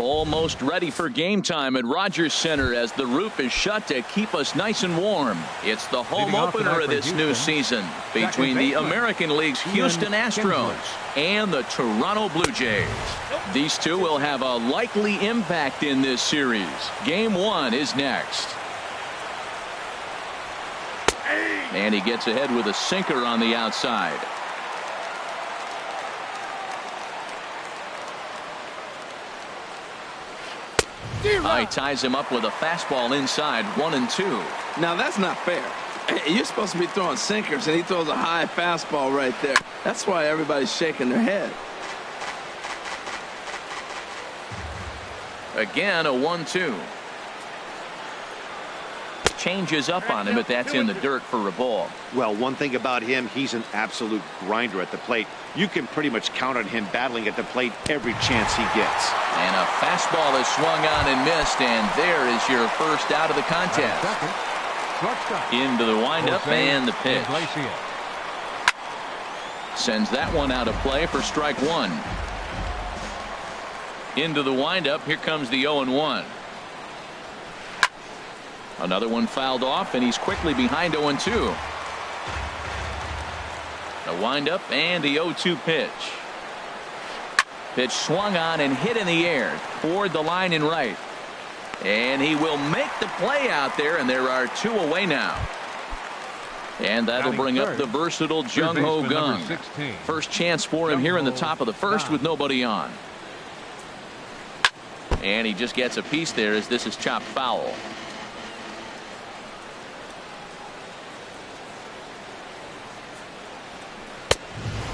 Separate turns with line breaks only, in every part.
Almost ready for game time at Rogers Center as the roof is shut to keep us nice and warm. It's the home opener of this new season between the American League's Houston Astros and the Toronto Blue Jays. These two will have a likely impact in this series. Game one is next. And he gets ahead with a sinker on the outside. He ties him up with a fastball inside, 1-2.
Now that's not fair. You're supposed to be throwing sinkers, and he throws a high fastball right there. That's why everybody's shaking their head.
Again, a 1-2. Changes up on him, but that's in the dirt for a ball.
Well, one thing about him, he's an absolute grinder at the plate. You can pretty much count on him battling at the plate every chance he gets.
And a fastball is swung on and missed, and there is your first out of the contest. Into the windup and the pitch. Sends that one out of play for strike one. Into the windup. Here comes the 0-1. Another one fouled off, and he's quickly behind 0-2. A windup and the 0-2 pitch. Pitch swung on and hit in the air toward the line and right. And he will make the play out there, and there are two away now. And that'll bring up the versatile Jung Ho Kang. First chance for him here in the top of the first with nobody on. And he just gets a piece there as this is chopped foul.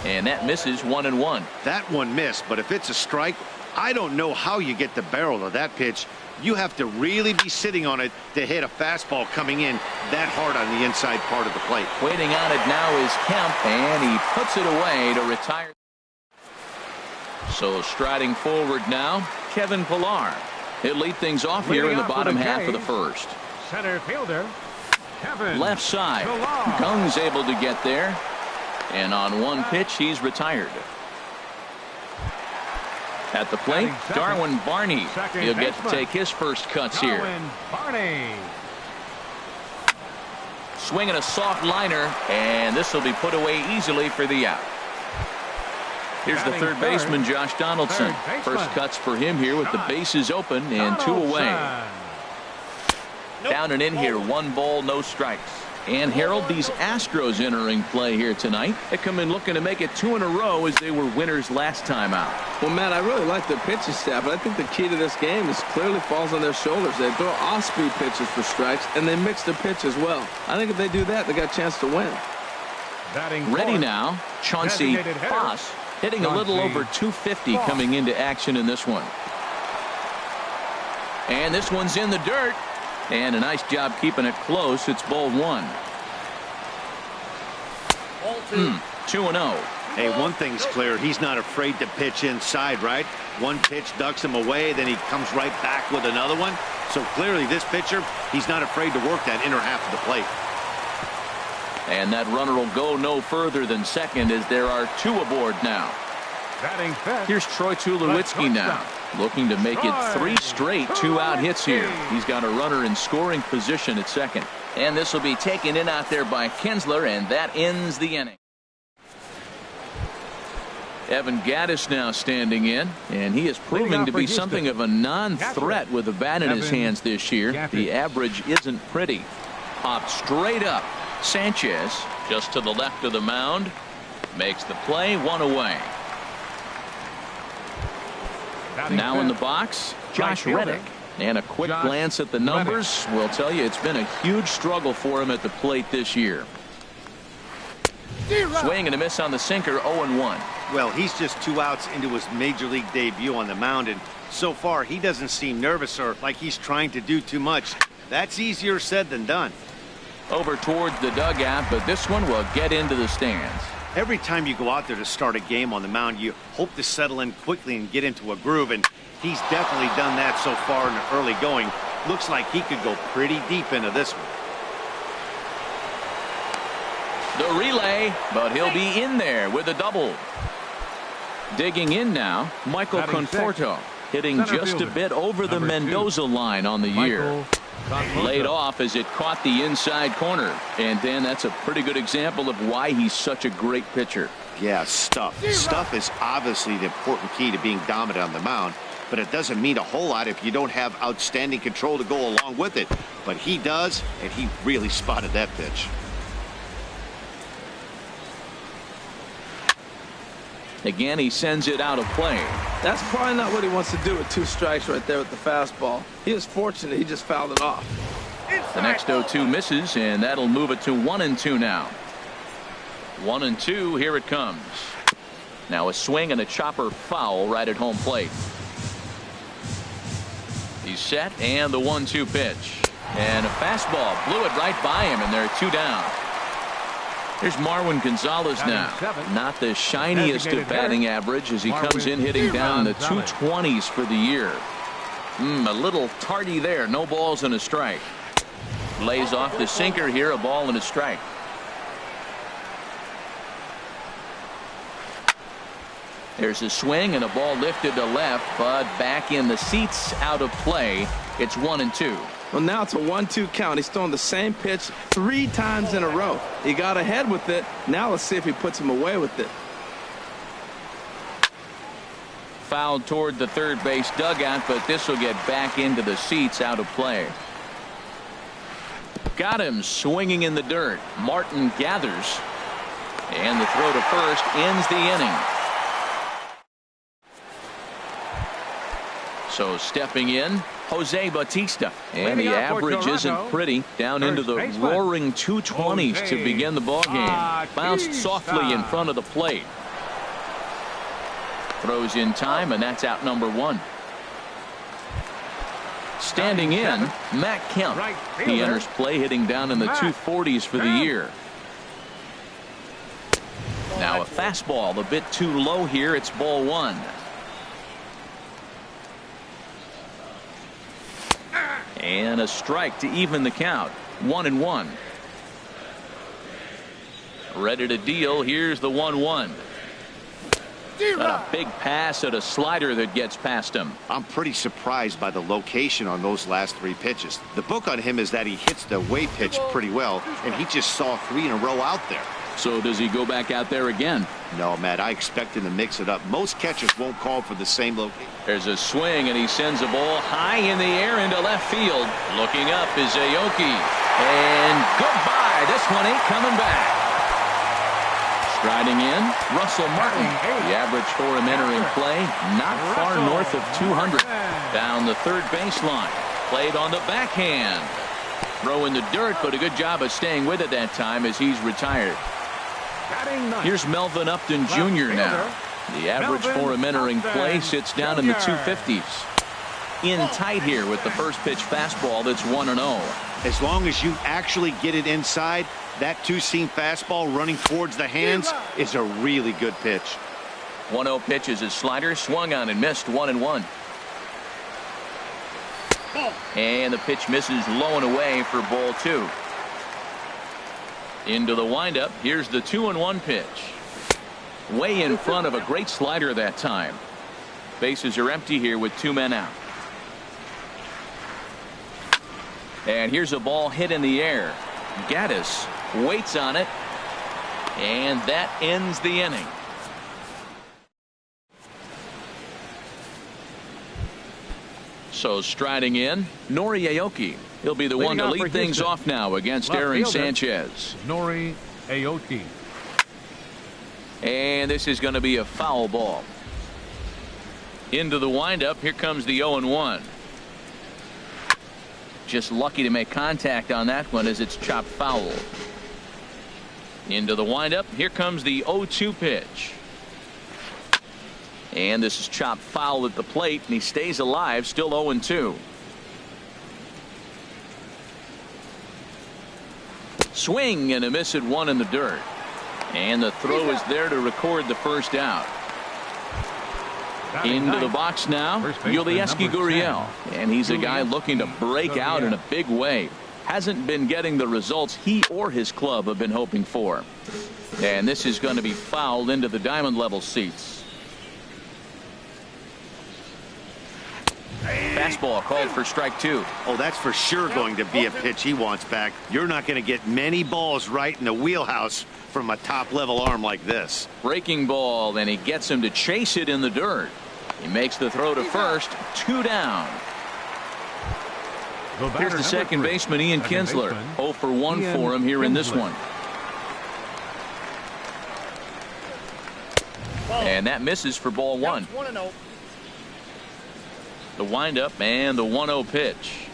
And that misses, 1-1.
That one missed, but if it's a strike, I don't know how you get the barrel of that pitch. You have to really be sitting on it to hit a fastball coming in that hard on the inside part of the plate.
Waiting on it now is Kemp, and he puts it away to retire. So striding forward now, Kevin Pillar. He'll lead things off here in the bottom half of the first.
Center fielder, Kevin
left side.
Pillar.
Kung's able to get there. And on one pitch, he's retired. At the plate, Darwin Barney. He'll get to take his first cuts here.
Barney.
Swinging a soft liner, and this will be put away easily for the out. Here's the third baseman, Josh Donaldson. First cuts for him here with the bases open and two away. Down and in here, 1 ball, no strikes. And Harold, these Astros entering play here tonight. They come in looking to make it 2 in a row as they were winners last time out.
Well, Matt, I really like their pitching staff, but I think the key to this game is clearly falls on their shoulders. They throw off-speed pitches for strikes, and they mix the pitch as well. I think if they do that, they got a chance to win.
Ready now, Chauncey Foss, hitting a little over 250 coming into action in this one. And this one's in the dirt. And a nice job keeping it close. It's ball 1. 2-0.
Hey, one thing's clear. He's not afraid to pitch inside, right? One pitch ducks him away, then he comes right back with another one. So clearly this pitcher, he's not afraid to work that inner half of the plate.
And that runner will go no further than second as there are 2 aboard now. Here's Troy Tulowitzki now, looking to make it 3 straight 2-out hits here. He's got a runner in scoring position at second. And this will be taken in out there by Kinsler, and that ends the inning. Evan Gattis now standing in, and he is proving to be something of a non-threat with the bat in his hands this year. The average isn't pretty. Popped straight up. Sanchez just to the left of the mound. Makes the play, 1 away. Now in the box, Josh Reddick. And a quick glance at the numbers will tell you it's been a huge struggle for him at the plate this year. Swing and a miss on the sinker, 0-1.
Well, he's just 2 outs into his major league debut on the mound, and so far he doesn't seem nervous or like he's trying to do too much. That's easier said than done.
Over towards the dugout, but this one will get into the stands.
Every time you go out there to start a game on the mound, you hope to settle in quickly and get into a groove, and he's definitely done that so far in the early going. Looks like he could go pretty deep into this one.
The relay, but he'll be in there with a double. Digging in now, Michael Conforto. Hitting just a bit over the Mendoza line on the year. Laid off as it caught the inside corner. And Dan, that's a pretty good example of why he's such a great pitcher.
Yeah, stuff. Stuff is obviously the important key to being dominant on the mound, but it doesn't mean a whole lot if you don't have outstanding control to go along with it. But he does, and he really spotted that pitch.
Again, he sends it out of play.
That's probably not what he wants to do with 2 strikes right there with the fastball. He was fortunate he just fouled it off.
The next 0-2 misses, and that'll move it to 1-2 now. 1-2, here it comes. Now a swing and a chopper foul right at home plate. He's set, and the 1-2 pitch. And a fastball blew it right by him, and they're 2 down. Here's Marwin Gonzalez now. Not the shiniest of batting average as he comes in hitting down in the 220s for the year. A little tardy there. No balls and a strike. Lays off the sinker here. A ball and a strike. There's a swing and a ball lifted to left, but back in the seats, out of play. It's 1-2.
Well, now it's a 1-2 count. He's throwing the same pitch 3 times in a row. He got ahead with it. Now let's see if he puts him away with it.
Fouled toward the third base dugout, but this will get back into the seats, out of play. Got him swinging in the dirt. Martin gathers, and the throw to first ends the inning. So stepping in, Jose Bautista, and the average isn't pretty, down into the roaring 220s to begin the ball game. Bounced softly in front of the plate. Throws in time, and that's out number 1. Standing in, Matt Kemp. He enters play hitting down in the 240s for the year. Now a fastball a bit too low here. It's ball 1. And a strike to even the count. 1-1. Ready to deal. Here's the 1-1. Got a big pass at a slider that gets past him.
I'm pretty surprised by the location on those last 3 pitches. The book on him is that he hits the away pitch pretty well, and he just saw 3 in a row out there.
So does he go back out there again?
No, Matt, I expect him to mix it up. Most catchers won't call for the same location.
There's a swing, and he sends a ball high in the air into left field. Looking up is Aoki. And goodbye. This one ain't coming back. Striding in, Russell Martin. The average for him entering play, not far north of 200. Down the third baseline. Played on the backhand. Throw in the dirt, but a good job of staying with it that time as he's retired. Here's Melvin Upton Jr. now. The average for him entering play sits down in the 250s. In tight here with the first pitch fastball that's 1-0.
As long as you actually get it inside, that 2-seam fastball running towards the hands is a really good pitch.
1-0 pitch is his slider, swung on and missed. 1-1. And the pitch misses low and away for ball 2. Into the windup. Here's the 2-1 pitch. Way in front of a great slider that time. Bases are empty here with 2 men out. And here's a ball hit in the air. Gaddis waits on it, and that ends the inning. So striding in, Nori Aoki. He'll be the one to lead things off now against Aaron Sanchez.
Nori Aoki.
And this is going to be a foul ball. Into the windup. Here comes the 0-1. Just lucky to make contact on that one as it's chopped foul. Into the windup. Here comes the 0-2 pitch. And this is chopped foul at the plate, and he stays alive, still 0-2. Swing and a miss at 1 in the dirt. And the throw is there to record the first out. Into the box now, Yulieski Gurriel. And he's a guy looking to break out in a big way. Hasn't been getting the results he or his club have been hoping for. And this is going to be fouled into the diamond level seats. Fastball called for strike 2.
Oh, that's for sure going to be a pitch he wants back. You're not going to get many balls right in the wheelhouse from a top-level arm like this.
Breaking ball, and he gets him to chase it in the dirt. He makes the throw to first. 2 down. Here's the second baseman, Ian Kinsler. 0 for 1 for him here in this one. And that misses for ball 1. The windup and the 1-0 pitch.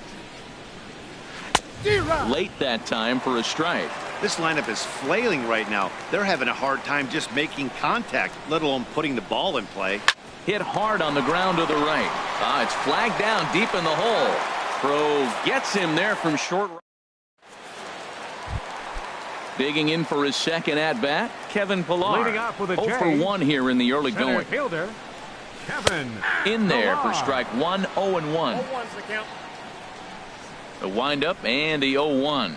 Late that time for a strike.
This lineup is flailing right now. They're having a hard time just making contact, let alone putting the ball in play.
Hit hard on the ground to the right. It's flagged down deep in the hole. Throw gets him there from short. Digging in for his second at bat, Kevin Pillar. 0 for 1 here in the early going.
Fielder, Kevin
in there
Pillar.
for strike 1. 0-1. The windup and the 0-1.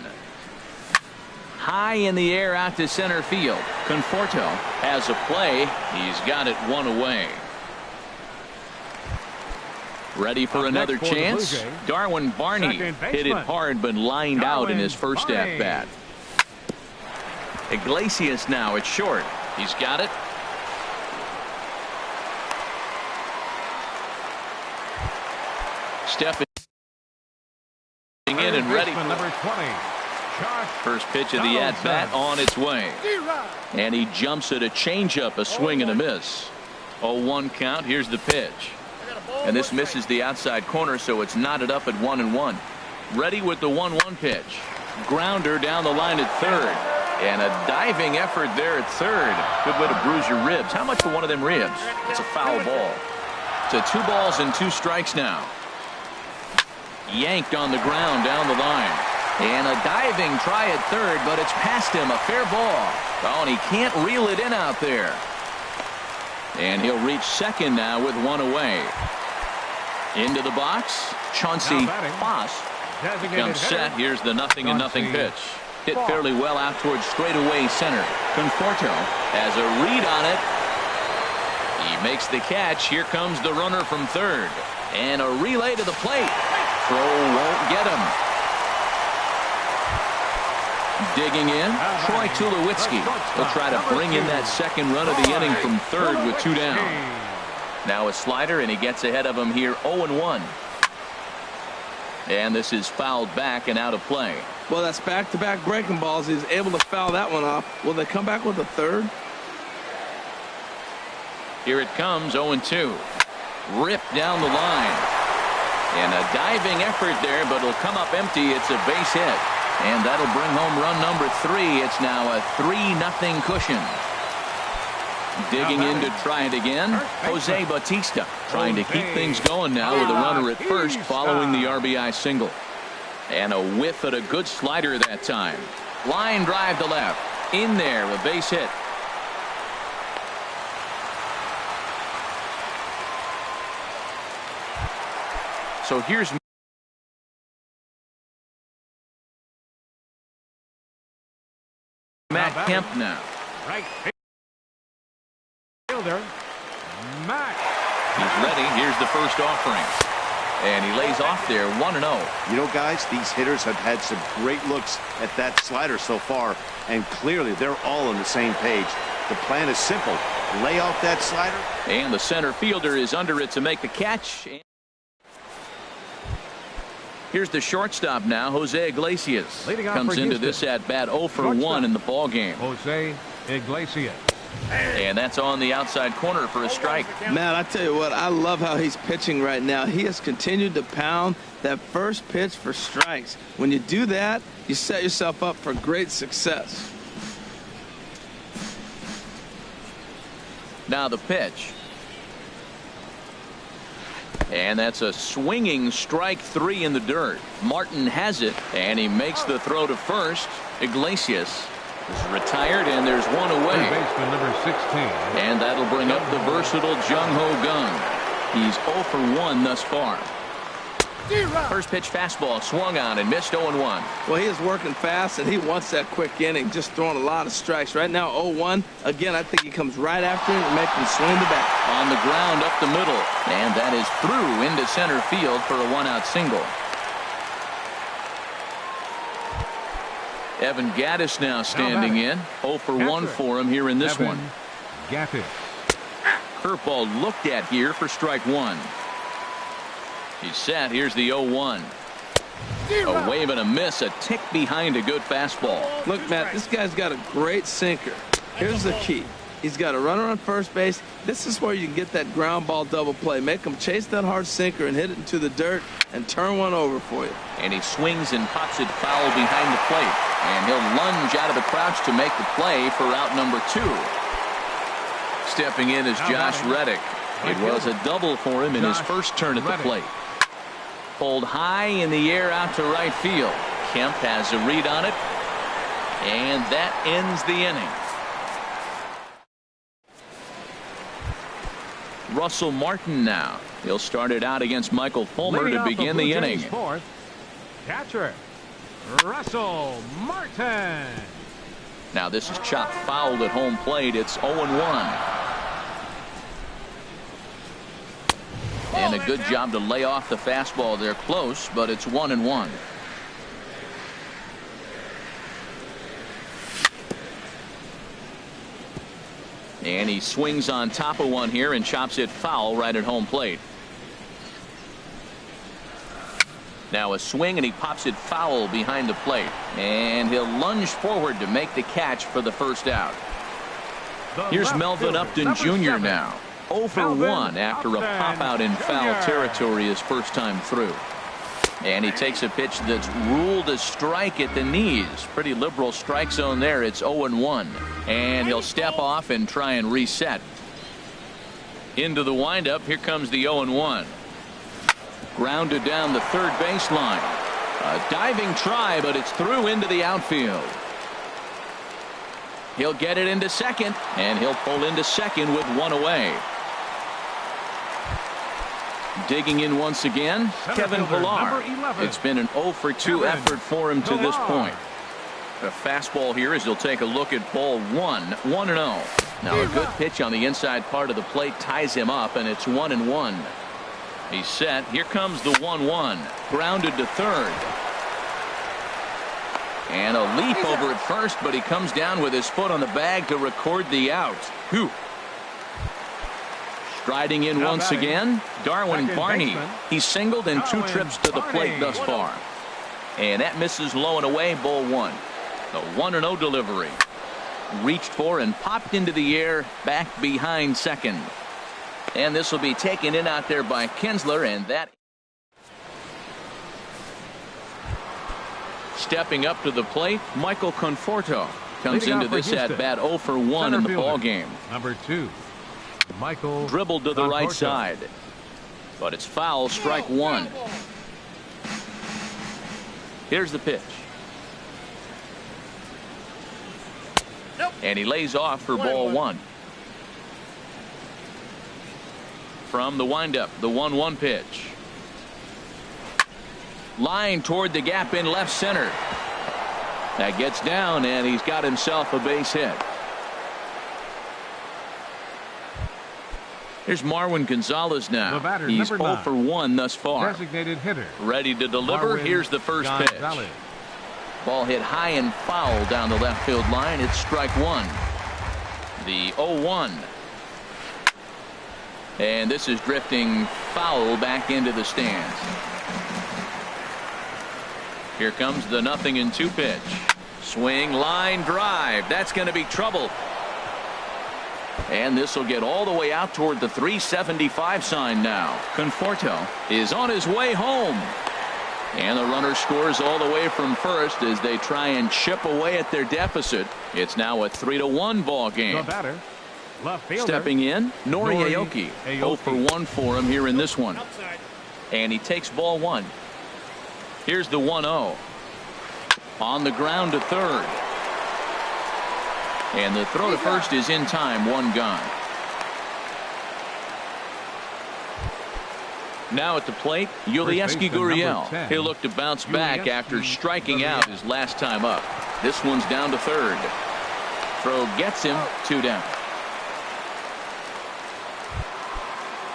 High in the air out to center field. Conforto has a play. He's got it 1 away. Ready for another chance. Darwin Barney hit it hard but lined out in his first at bat. Iglesias now at short. He's got it. Stepping in and ready.
Number 20.
First pitch of the at bat on its way. And he jumps at a changeup, a swing and a miss. 0-1 count. Here's the pitch. And this misses the outside corner, so it's knotted up at 1-1. Ready with the 1-1 pitch. Grounder down the line at third. And a diving effort there at third. Good way to bruise your ribs. How much for one of them ribs? It's a foul ball. So 2 balls and 2 strikes now. Yanked on the ground down the line. And a diving try at third, but it's past him. A fair ball. Oh, and he can't reel it in out there. And he'll reach second now with 1 away. Into the box. Chauncey Foss comes set. Here's the 0-0 pitch. Hit fairly well out towards straightaway center. Conforto has a read on it. He makes the catch. Here comes the runner from third. And a relay to the plate. Throw won't get him. Digging in, Troy Tulowitzki will try to bring in that second run of the inning from third with 2 down. Now a slider, and he gets ahead of him here. 0-1. And this is fouled back and out of play.
Well, that's back-to-back breaking balls. He's able to foul that one off. Will they come back with a third?
Here it comes. 0-2. Ripped down the line. And a diving effort there, but it'll come up empty. It's a base hit. And that'll bring home run number 3. It's now a 3-0 cushion. Digging in to try it again. Jose Bautista trying to keep things going now with a runner at first following the RBI single. And a whiff at a good slider that time. Line drive to left. In there, a base hit. So here's Matt Kemp now.
Right fielder, Matt.
He's ready. Here's the first offering. And he lays off there 1-0.
You know, guys, these hitters have had some great looks at that slider so far, and clearly they're all on the same page. The plan is simple. Lay off that slider.
And the center fielder is under it to make the catch. Here's the shortstop now, Jose Iglesias. Comes into this at bat 0 for 1 in the ball game.
Jose Iglesias.
And that's on the outside corner for a strike.
Man, I tell you what, I love how he's pitching right now. He has continued to pound that first pitch for strikes. When you do that, you set yourself up for great success.
Now the pitch. And that's a swinging strike 3 in the dirt. Martin has it, and he makes the throw to first. Iglesias is retired, and there's 1 away.
Baseman number 16.
And that'll bring up the versatile Jung Ho Gung. He's 0 for 1 thus far. First pitch fastball swung on and missed 0-1.
Well, he is working fast, and he wants that quick inning, just throwing a lot of strikes. Right now, 0-1. Again, I think he comes right after him and makes him swing the bat.
On the ground up the middle, and that is through into center field for a one-out single. Evan Gattis now standing in. 0 for 1 for him here in this one.
Gattis.
Curveball looked at here for strike one. He's set. Here's the 0-1. A wave and a miss, a tick behind a good fastball.
Look, Matt, this guy's got a great sinker. Here's the key. He's got a runner on first base. This is where you can get that ground ball double play. Make him chase that hard sinker and hit it into the dirt and turn one over for you.
And he swings and pops it foul behind the plate. And he'll lunge out of the crouch to make the play for out number 2. Stepping in is Josh Reddick. It was a double for him in his first turn at the plate. Pulled high in the air out to right field. Kemp has a read on it. And that ends the inning. Russell Martin now. He'll start it out against Michael Fulmer to begin the inning.
Fourth, catcher, Russell Martin.
Now this is chopped fouled at home plate. It's 0-1. And a good job to lay off the fastball. They're close, but it's 1-1. And he swings on top of one here and chops it foul right at home plate. Now a swing and he pops it foul behind the plate. And he'll lunge forward to make the catch for the first out. Here's Melvin Upton Jr. now. 0 for 1 after a pop out in foul territory his first time through. And he takes a pitch that's ruled a strike at the knees. Pretty liberal strike zone there. It's 0-1. And he'll step off and try and reset. Into the windup. Here comes the 0-1. Grounded down the third baseline. A diving try, but it's through into the outfield. He'll get it into second, and he'll pull into second with one away. Digging in once again, Kevin Pillar. It's been an 0 for 2 effort for him to this point. A fastball here as he'll take a look at ball 1. 1-0. Now a good pitch on the inside part of the plate ties him up, and it's 1-1. He's set. Here comes the 1-1. Grounded to third. And a leap over at first, but he comes down with his foot on the bag to record the out. Whew. Striding in once again, Darwin Barney. He's singled in 2 trips to the plate thus far. And that misses low and away, ball 1. The 1-0 delivery. Reached for and popped into the air back behind second. And this will be taken in out there by Kinsler, and that. Stepping up to the plate, Michael Conforto comes into this at bat 0 for 1 in the ball game.
Number 2, Michael.
Dribbled to the right side, but it's foul, strike 1. Here's the pitch. And he lays off for ball 1. From the windup, the 1-1 pitch. Line toward the gap in left center. That gets down, and he's got himself a base hit. Here's Marwin Gonzalez now. He's 0 for 1 thus far.
Designated hitter.
Ready to deliver. Here's the first pitch. Ball hit high and foul down the left field line. It's strike 1. The 0-1. And this is drifting foul back into the stands. Here comes the 0-2 pitch. Swing, line, drive. That's going to be trouble. And this will get all the way out toward the 375 sign now. Conforto is on his way home. And the runner scores all the way from first as they try and chip away at their deficit. It's now a 3-1 ball game.
The batter, left fielder,
stepping in, Nori Aoki. 0 for 1 for him here in this one. And he takes ball 1. Here's the 1-0. On the ground to third. And the throw to first is in time. 1 gone. Now at the plate, Yulieski Gurriel. He'll look to bounce back after striking out his last time up. This one's down to third. Throw gets him 2 down.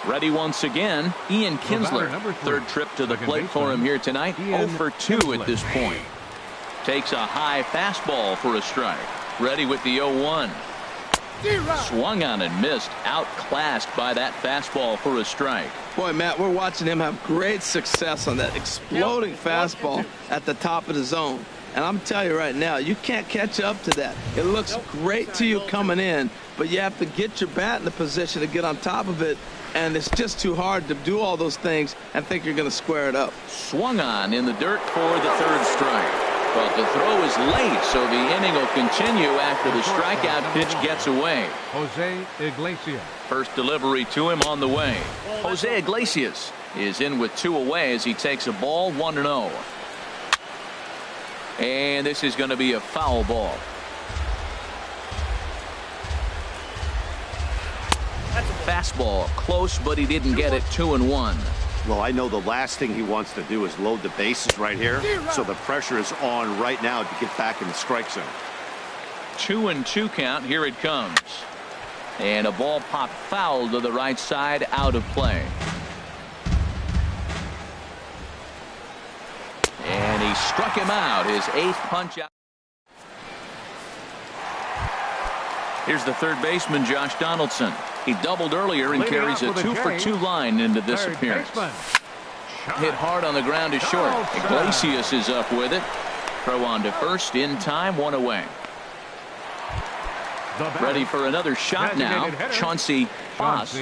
Ready once again, Ian Kinsler. Third trip to the plate for him here tonight. 0 for 2 at this point. Takes a high fastball for a strike. Ready with the 0-1. Swung on and missed. Outclassed by that fastball for a strike.
Boy, Matt, we're watching him have great success on that exploding fastball at the top of the zone. And I'm telling you right now, you can't catch up to that. It looks great to you coming in, but you have to get your bat in the position to get on top of it. And it's just too hard to do all those things and think you're going to square it up.
Swung on in the dirt for the third strike. But the throw is late, so the inning will continue after the strikeout pitch gets away.
Jose Iglesias.
First delivery to him on the way. Jose Iglesias is in with 2 away as he takes a ball 1-0. And this is going to be a foul ball. Fastball close, but he didn't get it. 2-1.
Well, I know the last thing he wants to do is load the bases right here, so the pressure is on right now to get back in the strike zone.
2-2 count. Here it comes. And a ball popped foul to the right side, out of play. And he struck him out, his 8th punch out. Here's the third baseman, Josh Donaldson. He doubled earlier and carries a 2 for 2 line into this appearance. Hit hard on the ground is short. Iglesias is up with it. Throw on to first in time, 1 away. Ready for another shot now. Chauncey Foss.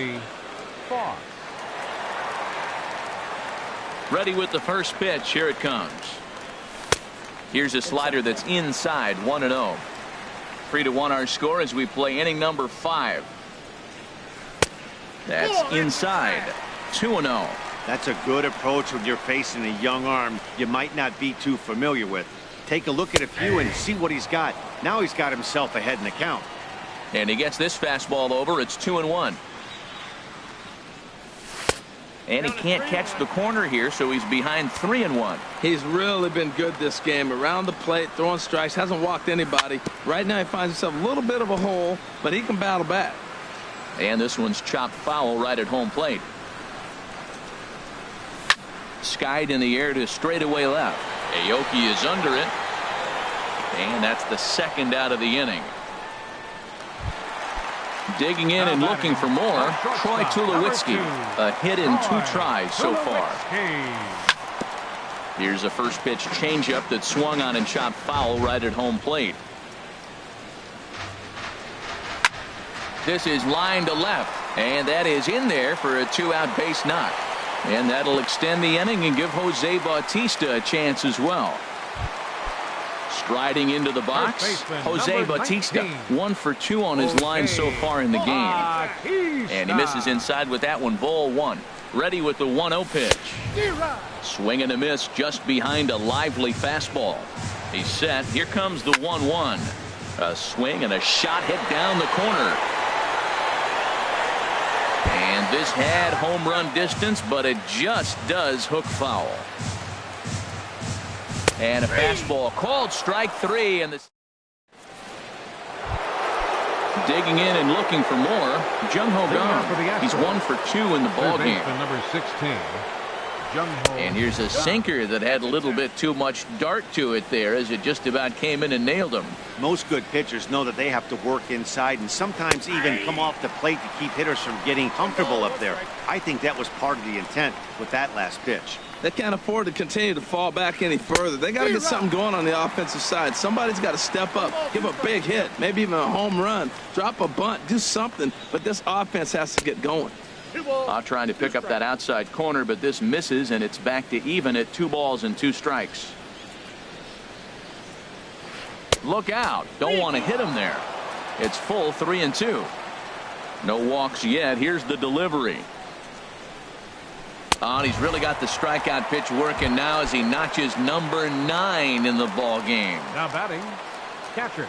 Ready with the first pitch. Here it comes. Here's a slider that's inside. 1-0. 3-1 our score as we play inning number 5. That's inside. 2-0.
That's a good approach when you're facing a young arm you might not be too familiar with. Take a look at a few and see what he's got. Now he's got himself ahead in the count.
And he gets this fastball over. It's 2-1. And he can't catch the corner here, so he's behind 3-1.
He's really been good this game. Around the plate, throwing strikes, hasn't walked anybody. Right now he finds himself a little bit of a hole, but he can battle back.
And this one's chopped foul right at home plate. Skied in the air to straightaway left. Aoki is under it. And that's the second out of the inning. Digging in and looking for more, Troy Tulowitzki. A hit in 2 tries so far. Here's a first pitch changeup that swung on and chopped foul right at home plate. This is line to left, and that is in there for a 2-out base knock. And that'll extend the inning and give Jose Bautista a chance as well. Striding into the box, Jose Bautista. 1 for 2 on his line so far in the game. And he misses inside with that one. Ball 1. Ready with the 1-0 pitch. Swing and a miss just behind a lively fastball. He's set. Here comes the 1-1. A swing and a shot hit down the corner. And this had home run distance, but it just does hook foul. And a fastball called strike 3. And digging in and looking for more, Jung-Ho Kang. He's 1 for 2 in the ball game.
Number 16.
And here's a sinker that had a little bit too much dart to it there as it just about came in and nailed him.
Most good pitchers know that they have to work inside and sometimes even come off the plate to keep hitters from getting comfortable up there. I think that was part of the intent with that last pitch.
They can't afford to continue to fall back any further. They got to get something going on the offensive side. Somebody's got to step up, give a big hit, maybe even a home run, drop a bunt, do something. But this offense has to get going.
Trying to pick up that outside corner, but this misses, and it's back to even at 2 balls and 2 strikes. Look out. Don't want to hit him there. It's full 3-2. No walks yet. Here's the delivery. And he's really got the strikeout pitch working now as he notches number 9 in the ball game.
Now batting, catcher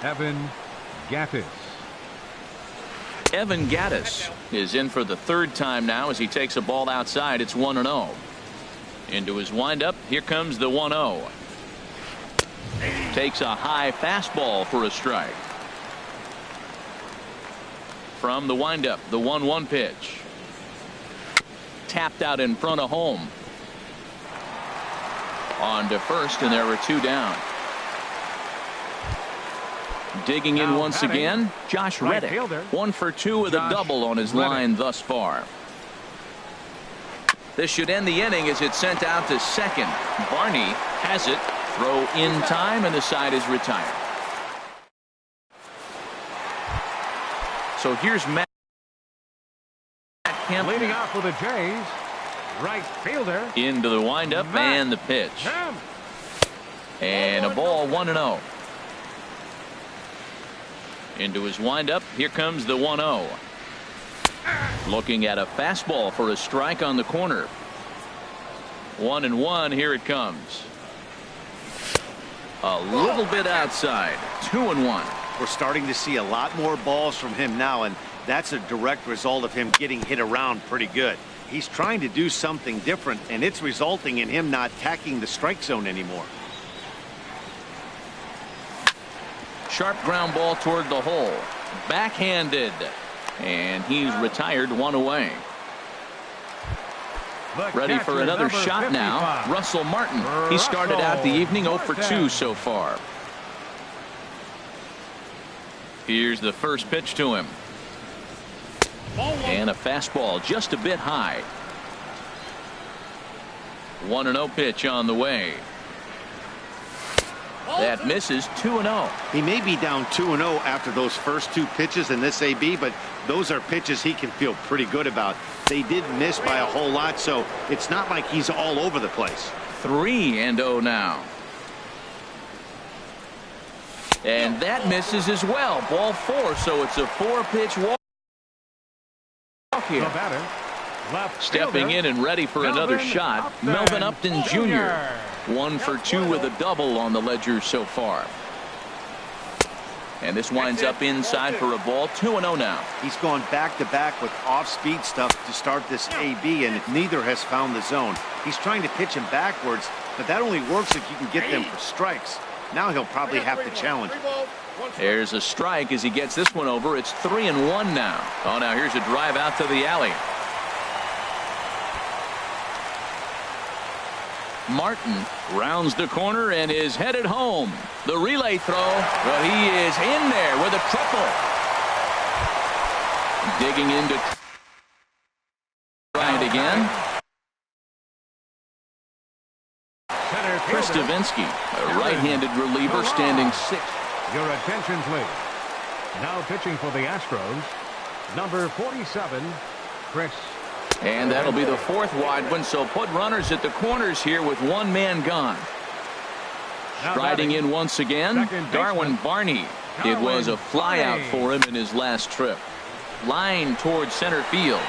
Evan Gattis.
Evan Gattis is in for the third time now as he takes a ball outside. It's 1-0. Into his windup. Here comes the 1-0. Takes a high fastball for a strike. From the windup, the 1-1 pitch. Tapped out in front of home. On to first, and there were two down. Digging in once again, Josh Reddick. 1 for 2 with a double on his line thus far. This should end the inning as it's sent out to second. Barney has it. Throw in time, and the side is retired. So here's Matt Kemp.
Leading off for the Jays, right fielder.
Into the windup and the pitch. And a ball, 1-0. Into his windup. Here comes the 1-0. Looking at a fastball for a strike on the corner. 1-1. Here it comes. A little bit outside. 2-1.
We're starting to see a lot more balls from him now, and that's a direct result of him getting hit around pretty good. He's trying to do something different, and it's resulting in him not attacking the strike zone anymore.
Sharp ground ball toward the hole. Backhanded. And he's retired, 1 away. Ready for another shot now. Russell Martin. He started out the evening 0 for 2 so far. Here's the first pitch to him. And a fastball just a bit high. 1-0 pitch on the way. That misses. 2-0.
He may be down 2-0 after those first 2 pitches in this AB, but those are pitches he can feel pretty good about. They did miss by a whole lot, so it's not like he's all over the place.
3-0 now. And that misses as well. Ball 4, so it's a 4-pitch walk here. Stepping in and ready for another shot, Melvin Upton Jr. 1 for 2 with a double on the ledger so far. And this winds up inside for a ball. 2-0 now.
He's gone back-to-back with off-speed stuff to start this AB, and neither has found the zone. He's trying to pitch him backwards, but that only works if you can get them for strikes. Now he'll probably have to challenge.
There's a strike as he gets this one over. It's 3-1 now. Oh, now here's a drive out to the alley. Martin rounds the corner and is headed home. The relay throw, well, he is in there with a triple. Digging into try it again. Chris Davinsky, a right-handed reliever, standing 6th.
Your attention, please. Now pitching for the Astros, number 47, Chris.
And that'll be the 4th wide one, so put runners at the corners here with 1 man gone. Striding in once again, Darwin Barney. It was a flyout for him in his last trip. Line towards center field.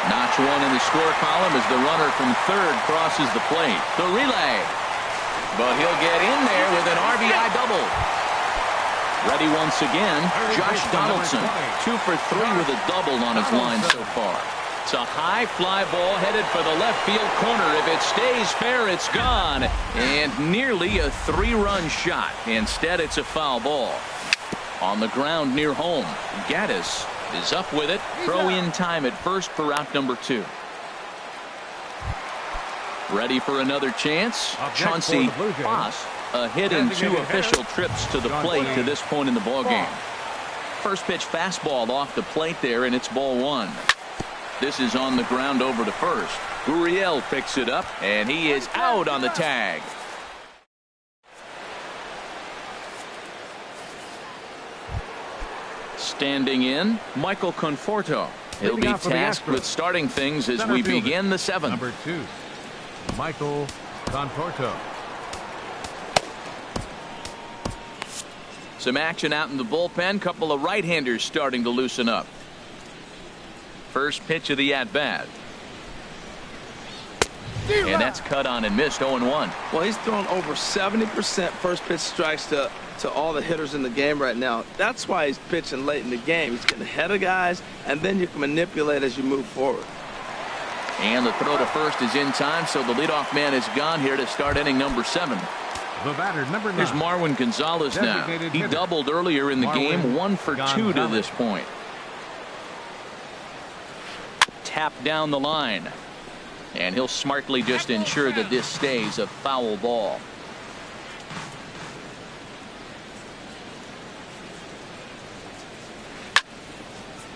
Notch 1 in the score column as the runner from 3rd crosses the plate. The relay. But he'll get in there with an RBI double. Ready once again, Josh Donaldson. 2 for 3 with a double on his line so far. It's a high fly ball headed for the left field corner. If it stays fair, it's gone. And nearly a 3-run shot. Instead, it's a foul ball. On the ground near home, Gattis is up with it. Throw in time at first for out number 2. Ready for another chance. Chauncey Foss, a hit in 2 official trips to the plate to this point in the ballgame. First pitch fastball off the plate there, and it's ball 1. This is on the ground over to first. Gurriel picks it up, and he is out on the tag. Standing in, Michael Conforto. He'll be tasked with starting things as we begin the 7th.
Number 2, Michael Conforto.
Some action out in the bullpen. Couple of right-handers starting to loosen up. First pitch of the at-bat. And that's cut on and missed. 0-1.
Well, he's thrown over 70% first pitch strikes to all the hitters in the game right now. That's why he's pitching late in the game. He's getting ahead of guys, and then you can manipulate as you move forward.
And the throw to first is in time, so the leadoff man is gone here to start inning number 7.
The batter, number 9.
Here's Marwin Gonzalez now. He doubled earlier in the game, 1 for 2 to this point. Tap down the line. And he'll smartly just ensure that this stays a foul ball.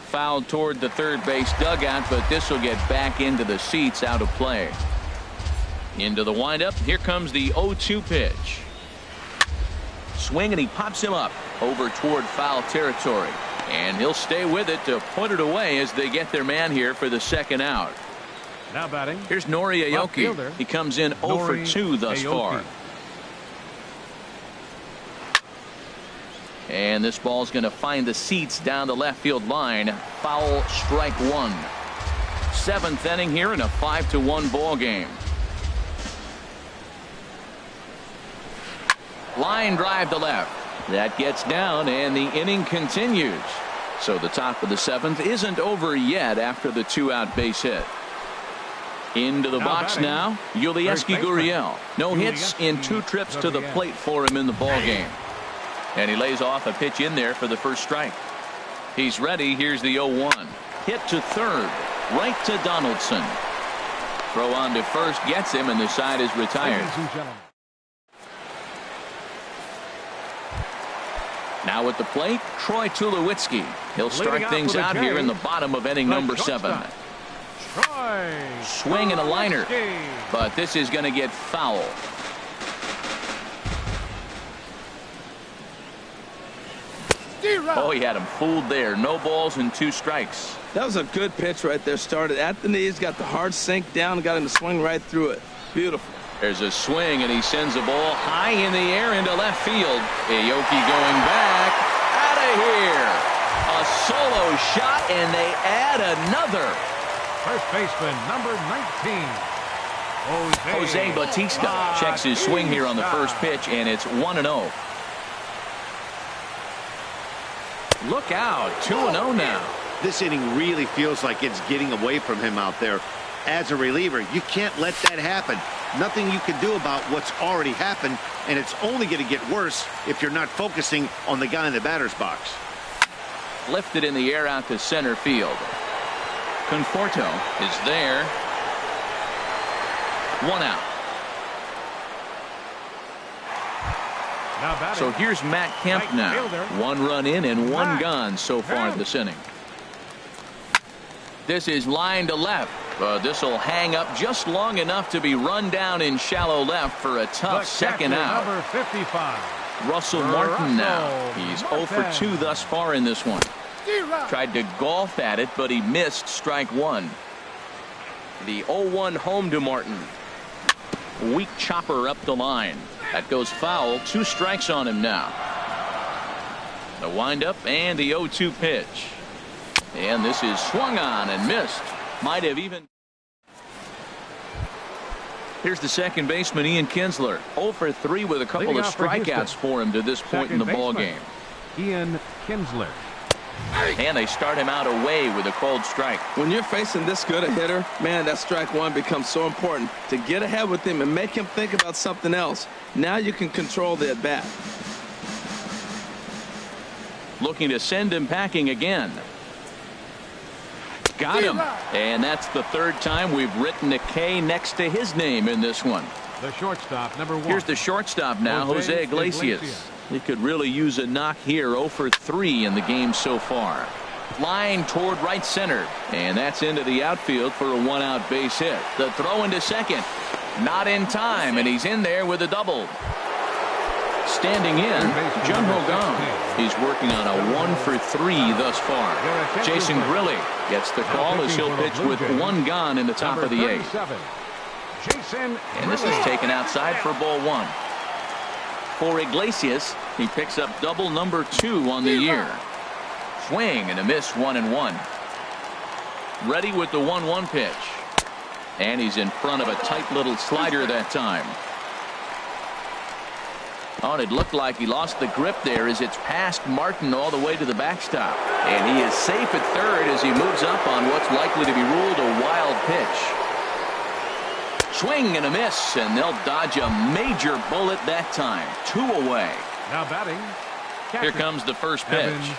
Fouled toward the third base dugout, but this will get back into the seats, out of play. Into the windup. Here comes the 0-2 pitch. Swing, and he pops him up over toward foul territory. And he'll stay with it to put it away as they get their man here for the second out.
Now batting.
Here's Nori Aoki. He comes in 0 for 2 thus far. And this ball's going to find the seats down the left field line. Foul, strike 1. 7th inning here in a 5-1 ball game. Line drive to left. That gets down, and the inning continues. So the top of the 7th isn't over yet after the 2-out base hit. Into the box now, Yulieski Gurriel. No hits in 2 trips to the plate for him in the ball game. And he lays off a pitch in there for the first strike. He's ready. Here's the 0-1. Hit to third. Right to Donaldson. Throw on to first gets him, and the side is retired. Now at the plate, Troy Tulowitzki. He'll start things out here in the bottom of inning number 7. Swing and a liner, but this is going to get foul. Oh, he had him fooled there. No balls and 2 strikes.
That was a good pitch right there. Started at the knees, got the hard sink down, got him to swing right through it. Beautiful.
There's a swing, and he sends the ball high in the air into left field. Aoki going back. Out of here. A solo shot, and they add another.
First baseman, number 19.
Jose Bautista checks his swing here on the first pitch, and it's 1-0. Look out, 2-0 now.
This inning really feels like it's getting away from him out there. As a reliever, you can't let that happen. Nothing you can do about what's already happened, and it's only going to get worse if you're not focusing on the guy in the batter's box.
Lifted in the air out to center field. Conforto is there. 1 out. So here's Matt Kemp now. 1 run in and 1 gone so far this inning. This is line to left. This will hang up just long enough to be run down in shallow left for a tough second out.
Number 55.
Russell Martin now. He's 0 for 2 thus far in this one. Tried to golf at it, but he missed strike 1. The 0-1 home to Martin. Weak chopper up the line. That goes foul. 2 strikes on him now. The windup and the 0-2 pitch. And this is swung on and missed. Might have even. Here's the second baseman, Ian Kinsler. 0 for 3 with a couple of strikeouts for him to this point in the ball game.
Ian Kinsler.
And they start him out away with a cold strike.
When you're facing this good a hitter, man, that strike 1 becomes so important to get ahead with him and make him think about something else. Now you can control the at bat.
Looking to send him packing again. Got him. And that's the 3rd time we've written a K next to his name in this one.
The shortstop, number 1.
Here's the shortstop now, Jose Iglesias. He could really use a knock here. 0 for 3 in the game so far. Line toward right center. And that's into the outfield for a 1-out base hit. The throw into second. Not in time, and he's in there with a double. Standing in, Jung-Ho Kang. He's working on a 1 for 3 thus far. Jason Grilli gets the call as he'll pitch with 1 gone in the top of the 8th. And this is taken outside for ball 1. For Iglesias, he picks up double number 2 on the year. Swing and a miss, 1-1. Ready with the 1-1 pitch. And he's in front of a tight little slider that time. Oh, and it looked like he lost the grip there as it's past Martin all the way to the backstop. And he is safe at third as he moves up on what's likely to be ruled a wild pitch. Swing and a miss, and they'll dodge a major bullet that time. 2 away.
Now batting.
Here comes the first pitch.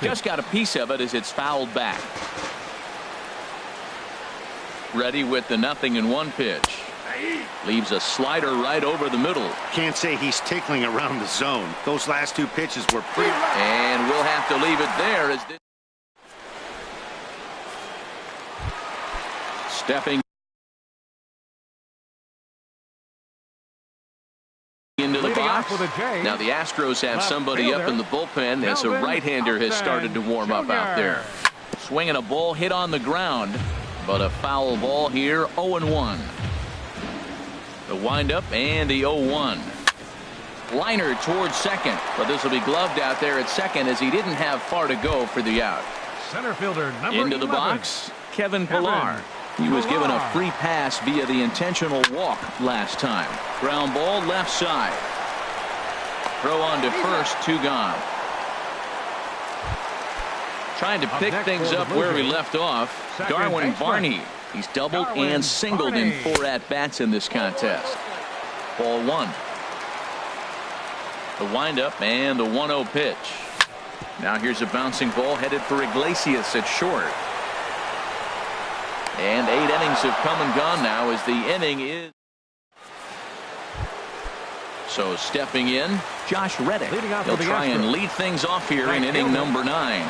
Just got a piece of it as it's fouled back. Ready with the 0-1 pitch. Leaves a slider right over the middle.
Can't say he's tickling around the zone. Those last 2 pitches were pretty.
And we'll have to leave it there as stepping into the box. Now the Astros have somebody up in the bullpen as a right-hander has started to warm up out there. Swinging a ball hit on the ground, but a foul ball here. 0-1. The windup and the 0-1. Liner towards second, but this will be gloved out there at second as he didn't have far to go for the out.
Center fielder number
Into the
11.
box, Kevin Pillar. He was given a free pass via the intentional walk last time. Ground ball left side. Throw on to first, 2 gone. Trying to pick things up where we left off. Darwin Barney. He's doubled and singled in 4 at-bats in this contest. Ball 1. The windup and the 1-0 pitch. Now here's a bouncing ball headed for Iglesias at short. And 8 innings have come and gone now as the inning is. So stepping in, Josh Reddick. He'll try and lead things off here in inning number 9.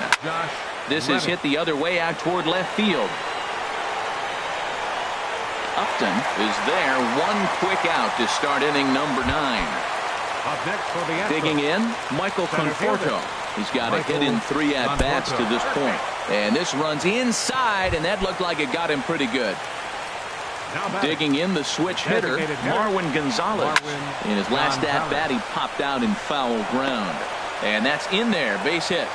This is hit the other way out toward left field. Upton is there. 1 quick out to start inning number 9. Digging in, Michael Conforto. He's got a hit in 3 at-bats to this point. And this runs inside, and that looked like it got him pretty good. Digging in, the switch hitter, Marwin Gonzalez. In his last at-bat, he popped out in foul ground. And that's in there, base hit.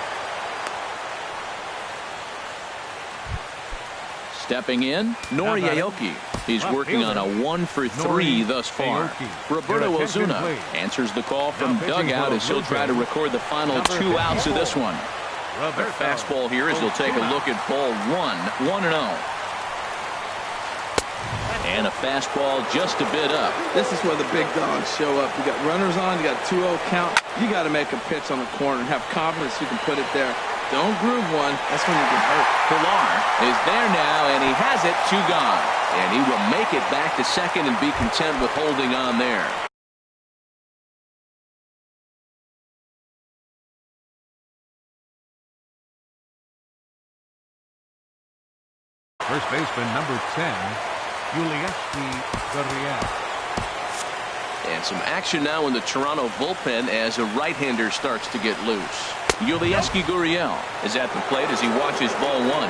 Stepping in, Nori Aoki. He's working on a 1 for 3 thus far. Roberto Ozuna answers the call from dugout as he'll try to record the final 2 outs of this one. Their fastball here as he'll take a look at ball 1, 1-0. And a fastball just a bit up.
This is where the big dogs show up. You got runners on, you got 2-0 count. You got to make a pitch on the corner and have confidence you can put it there. Don't groove one. That's when you get hurt.
Pillar is there now, and he has it. 2 gone. And he will make it back to second and be content with holding on there.
First baseman number 10, Gurriel.
And some action now in the Toronto bullpen as a right-hander starts to get loose. Yulieski Gurriel is at the plate as he watches ball 1.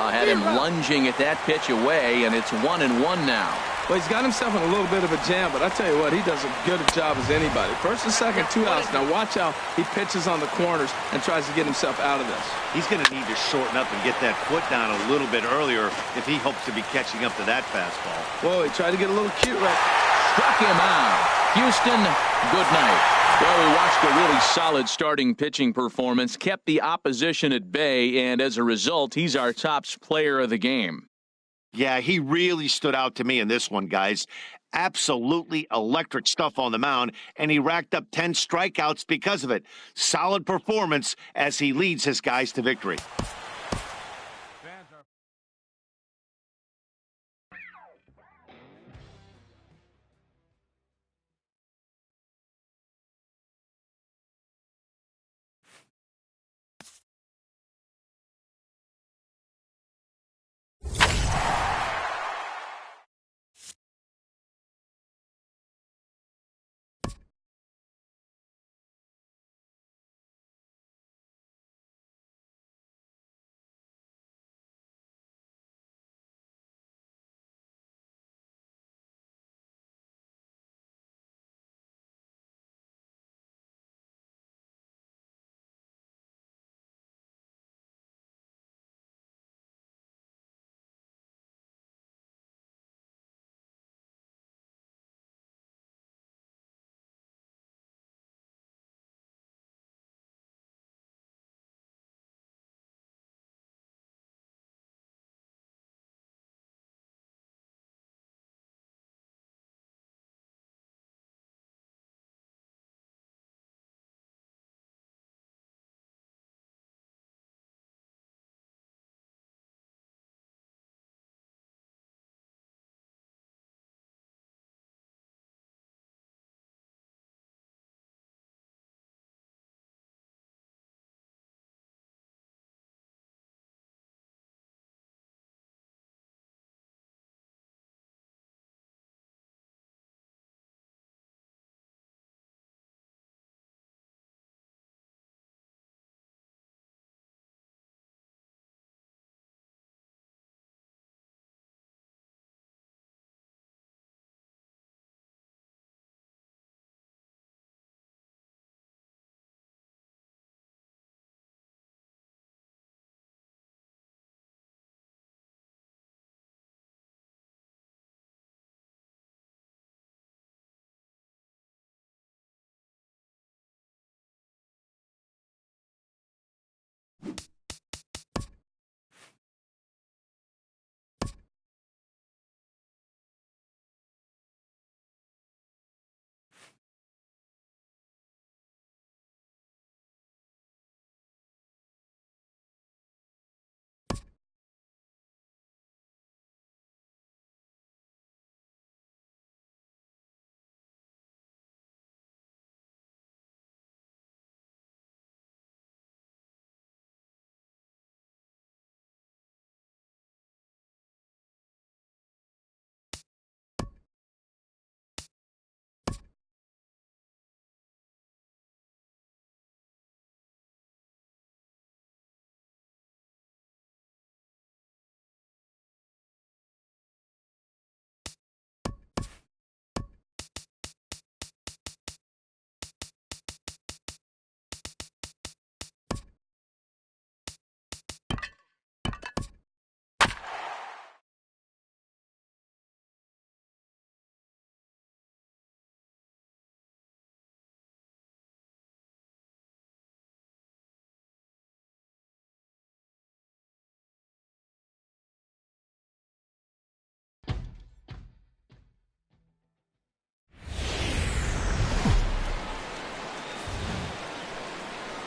Had him lunging at that pitch away, and it's 1-1 now.
Well, he's got himself in a little bit of a jam, but I tell you what, he does as good a job as anybody. First and second, 2 outs. Now watch how he pitches on the corners and tries to get himself out of this.
He's going to need to shorten up and get that foot down a little bit earlier if he hopes to be catching up to that fastball.
Whoa, he tried to get a little cute right.
Struck him out. Houston, good night. Well, we watched a really solid starting pitching performance, kept the opposition at bay, and as a result, he's our top player of the game.
Yeah, he really stood out to me in this one, guys. Absolutely electric stuff on the mound, and he racked up 10 strikeouts because of it. Solid performance as he leads his guys to victory.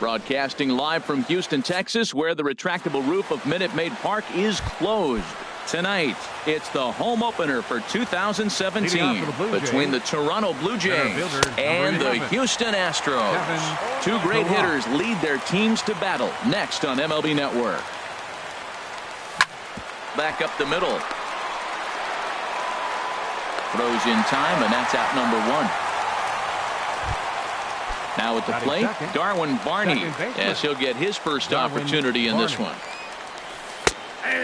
Broadcasting live from Houston, Texas, where the retractable roof of Minute Maid Park is closed. Tonight, it's the home opener for 2017 between the Toronto Blue Jays and the Houston Astros. Two great hitters lead their teams to battle next on MLB Network. Back up the middle. Throws in time, and that's out number one. Now at the plate, Darwin Barney, as he'll get his first opportunity in this one.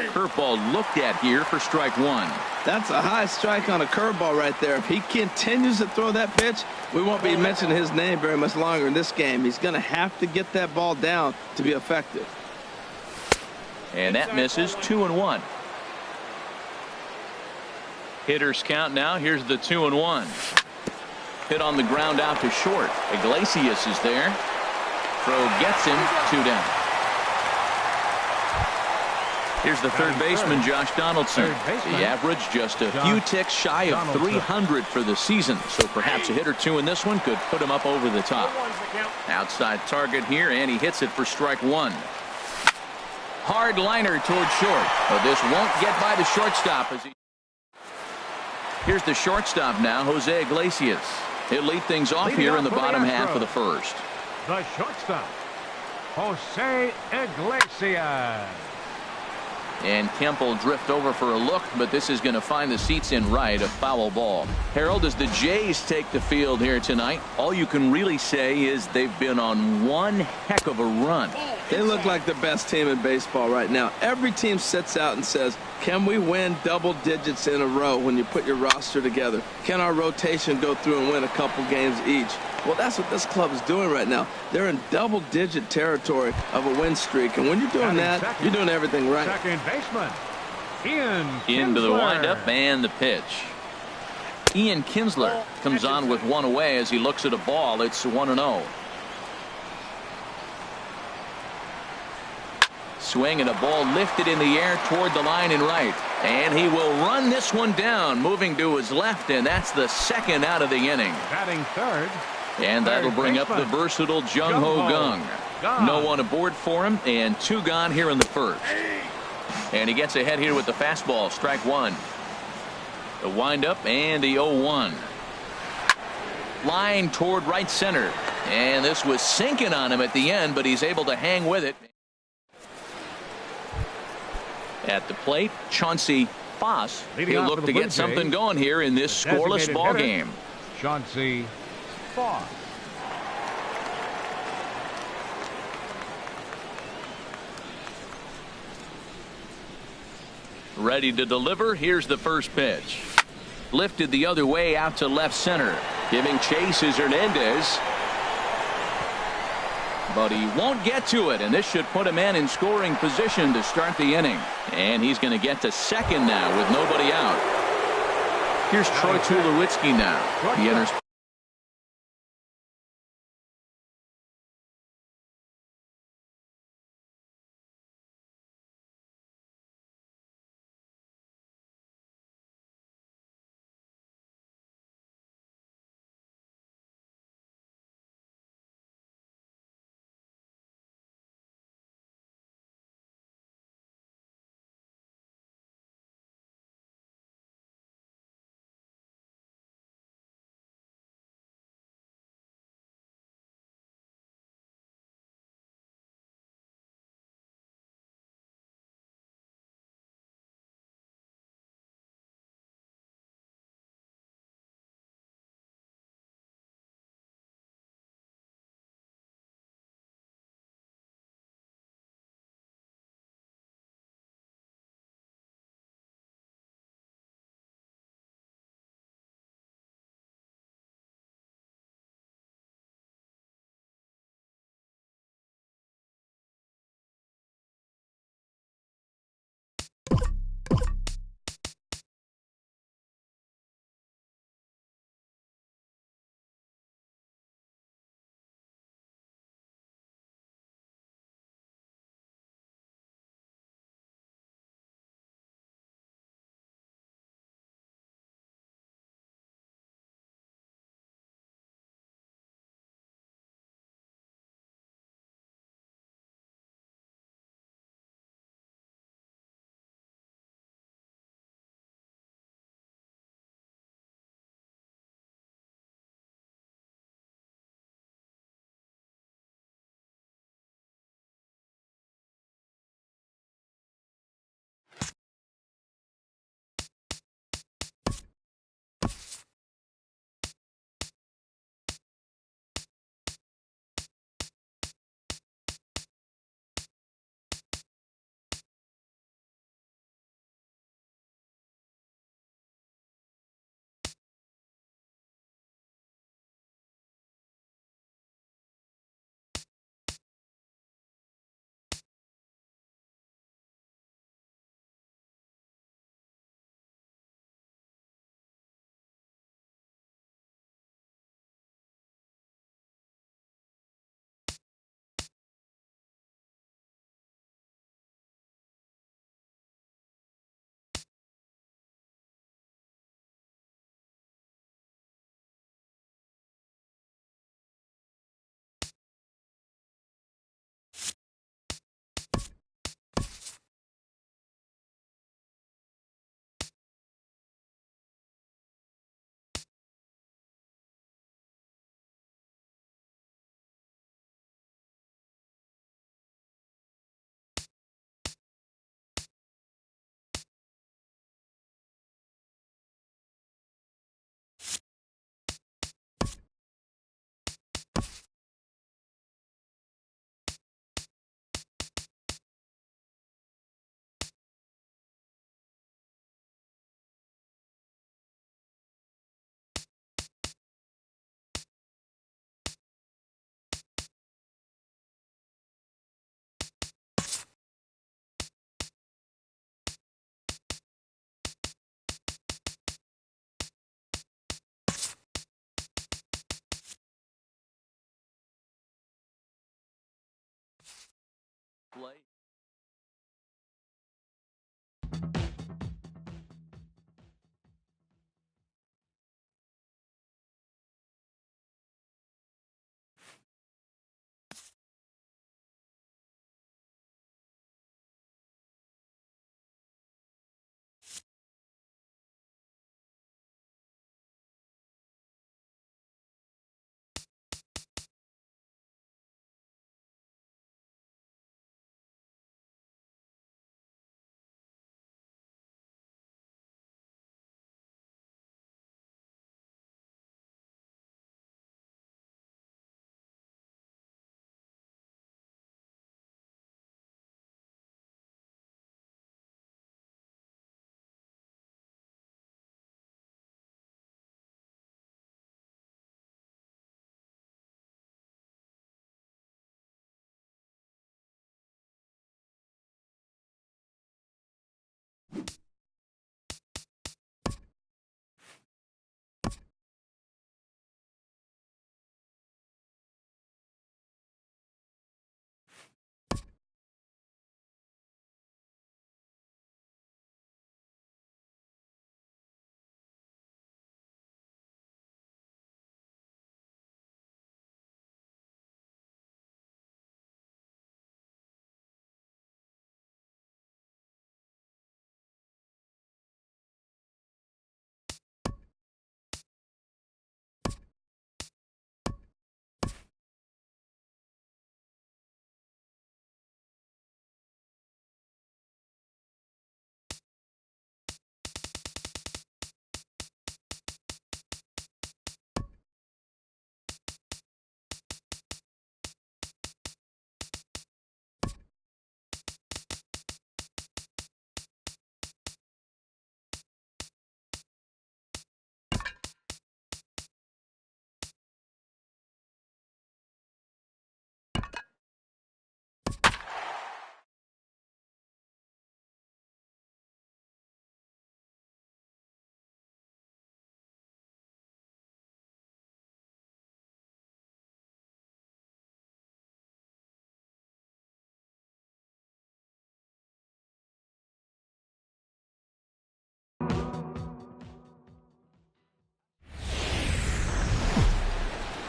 Curveball looked at here for strike one.
That's a high strike on a curveball right there. If he continues to throw that pitch, we won't be mentioning his name very much longer in this game. He's going to have to get that ball down to be effective.
And that misses 2-1. Hitters count now. Here's the 2-1. Hit on the ground out to short. Iglesias is there. Throw gets him. 2 down. Here's the third baseman, Josh Donaldson. The average just a few ticks shy of 300 for the season. So perhaps a hit or two in this one could put him up over the top. Outside target here, and he hits it for strike one. Hard liner towards short. But this won't get by the shortstop. Here's the shortstop now, Jose Iglesias. He'll lead things off here in the bottom half of the first.
The shortstop, Jose Iglesias.
And Kemp will drift over for a look, but this is going to find the seats in right, a foul ball. Harold, as the Jays take the field here tonight, all you can really say is they've been on one heck of a run.
They look like the best team in baseball right now. Every team sits out and says, can we win double digits in a row when you put your roster together? Can our rotation go through and win a couple games each? Well, that's what this club is doing right now. They're in double-digit territory of a win streak, and when you're doing that, you're doing everything right.
Second baseman, Ian
Into the
Kinsler.
windup and the pitch. Ian Kinsler comes on with one away as he looks at a ball. It's 1-0. Swing and a ball lifted in the air toward the line in right. And he will run this one down, moving to his left, and that's the second out of the inning.
Batting third.
And that'll bring up the versatile Jung Ho Gung. No one aboard for him, and 2 gone here in the first. And he gets ahead here with the fastball, strike one. The windup and the 0-1. Line toward right center. And this was sinking on him at the end, but he's able to hang with it. At the plate, Chauncey Foss. He'll look to get something going here in this scoreless ball game.
Chauncey Foss.
Ready to deliver. Here's the first pitch. Lifted the other way out to left center. Giving chase is Hernandez. But he won't get to it, and this should put a man in scoring position to start the inning. And he's going to get to second now with nobody out. Here's Troy Tulowitzki now. He enters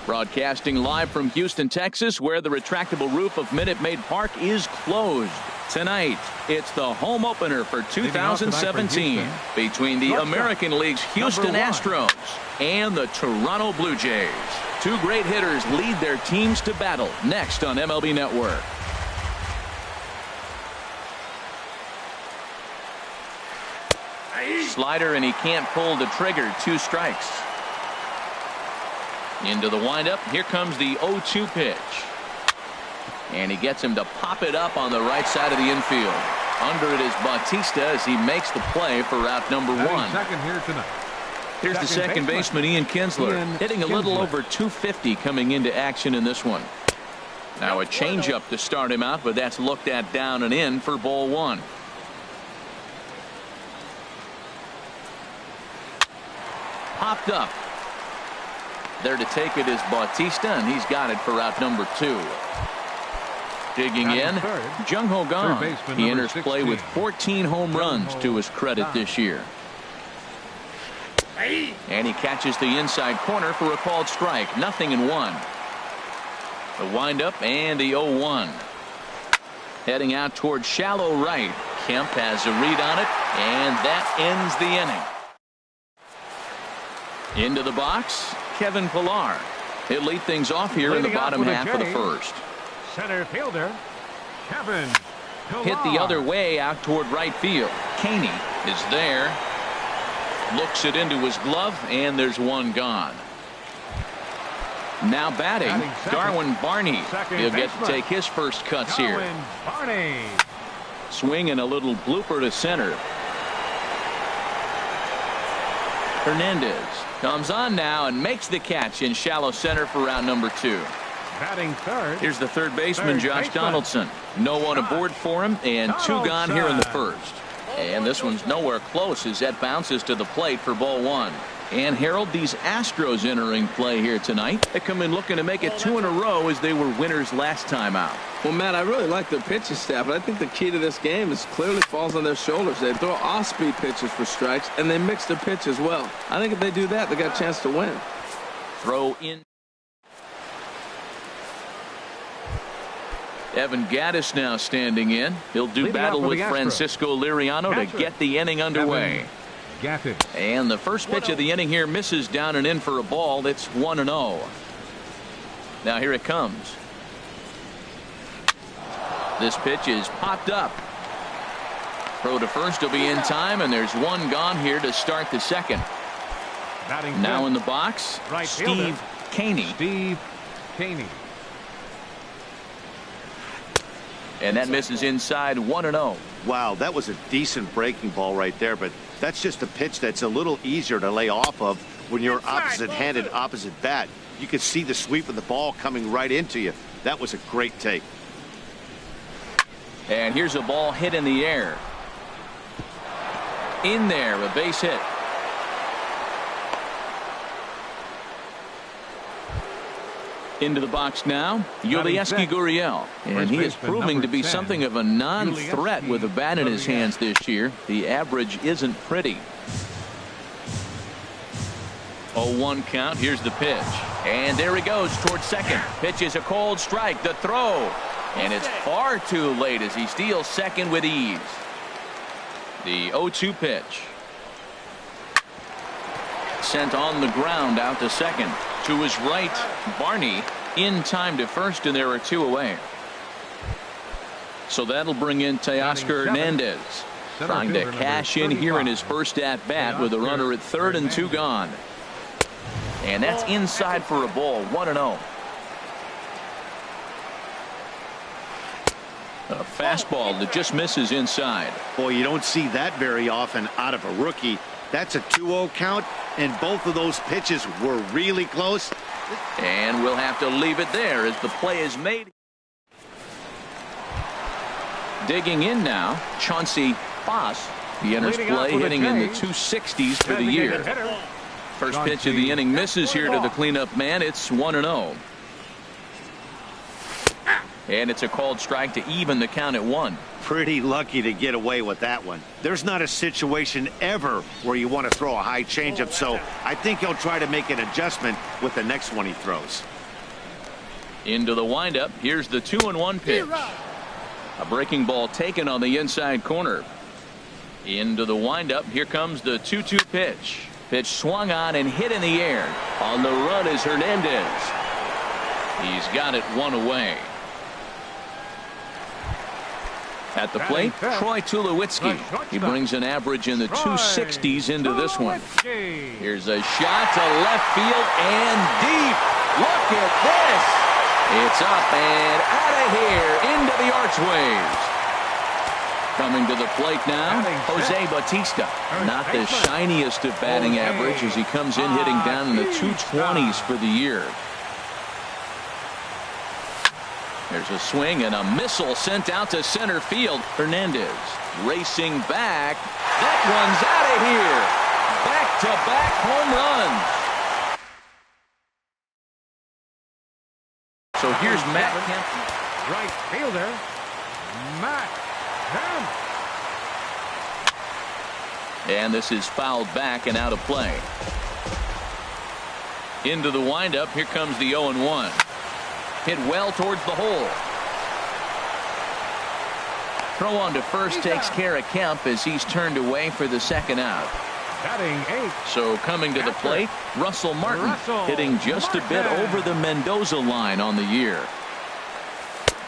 Broadcasting live from Houston, Texas, where the retractable roof of Minute Maid Park is closed. Tonight, it's the home opener for 2017 between the American League's Houston Astros and the Toronto Blue Jays. Two great hitters lead their teams to battle next on MLB Network. Slider, and he can't pull the trigger. 2 strikes. Into the windup. Here comes the 0-2 pitch. And he gets him to pop it up on the right side of the infield. Under it is Bautista as he makes the play for out number 1.
Second here tonight.
Here's the second baseman, Ian Kinsler, hitting a little over 250 coming into action in this one. Now a changeup to start him out, but that's looked at down and in for ball 1. Popped up. There to take it is Bautista, and he's got it for out number 2. Digging in, Jung-Ho Kang. He enters play with 14 home runs to his credit this year. And he catches the inside corner for a called strike. 0-1. The windup and the 0-1. Heading out towards shallow right. Kemp has a read on it, and that ends the inning. Into the box, Kevin Pillar. He'll lead things off here in the bottom half of the first.
Center fielder, Kevin Pillar.
Hit the other way out toward right field. Caney is there. Looks it into his glove, and there's one gone. Now batting, Darwin Barney. He'll get to take his first cuts here.
Barney.
Swinging a little blooper to center. Hernandez comes on now and makes the catch in shallow center for round number 2.
Batting third.
Here's the third baseman, Josh Donaldson. No one aboard for him, and 2 gone here in the first. And this one's nowhere close as that bounces to the plate for ball 1. And Harold, these Astros entering play here tonight. They come in looking to make it 2 in a row as they were winners last time out.
Well, Matt, I really like their pitching staff, but I think the key to this game is clearly falls on their shoulders. They throw off-speed pitches for strikes, and they mix their pitch as well. I think if they do that, they got a chance to win.
Throw in. Evan Gattis now standing in. He'll do battle with Francisco Liriano to get the inning underway. And the first pitch of the inning here misses down and in for a ball. It's 1-0. Now here it comes. This pitch is popped up. Throw to first will be in time, and there's one gone here to start the second. Now in the box, Steve Caney. And that misses inside. 1-0.
Wow, that was a decent breaking ball right there, but that's just a pitch that's a little easier to lay off of when you're opposite-handed, opposite bat. You can see the sweep of the ball coming right into you. That was a great take.
And here's a ball hit in the air. In there, a base hit. Into the box now, Yulieski Gurriel. And he is proving to be something of a non-threat with a bat in his hands this year. The average isn't pretty. 0-1 count. Here's the pitch. And there he goes towards second. Pitch is a cold strike. The throw. And it's far too late as he steals second with ease. The 0-2 pitch. Sent on the ground out to second. To his right, Barney in time to first, and there are 2 away. So that'll bring in Teoscar Hernandez, trying to cash in here in his first at bat with a runner at third and 2 gone. And that's inside for a ball. 1-0. A fastball that just misses inside.
Boy, you don't see that very often out of a rookie. That's a 2-0 count, and both of those pitches were really close.
And we'll have to leave it there as the play is made. Digging in now, Chauncey Foss. He enters play hitting in the 260s for the year. First pitch of the inning misses here to the cleanup man. It's 1-0. And it's a called strike to even the count at 1.
Pretty lucky to get away with that one. There's not a situation ever where you want to throw a high changeup, so I think he'll try to make an adjustment with the next one he throws.
Into the windup. Here's the 2-1 pitch. A breaking ball taken on the inside corner. Into the windup. Here comes the 2-2 pitch. Pitch swung on and hit in the air. On the run is Hernandez. He's got it one away. At the plate, Troy Tulowitzki. He brings an average in the 260s into this one. Here's a shot to left field and deep. Look at this. It's up and out of here into the archways. Coming to the plate now, Jose Bautista. Not the shiniest of batting average as he comes in hitting down in the 220s for the year. There's a swing and a missile sent out to center field. Hernandez racing back. That one's out of here. Back-to-back home runs. So here's Matt Kemp.
Right fielder, Matt Kemp.
And this is fouled back and out of play. Into the windup. Here comes the 0-1. Hit well towards the hole. Throw on to first takes care of Kemp as he's turned away for the second out.
Batting 8.
So coming to the plate, Russell Martin hitting just a bit over the Mendoza line on the year.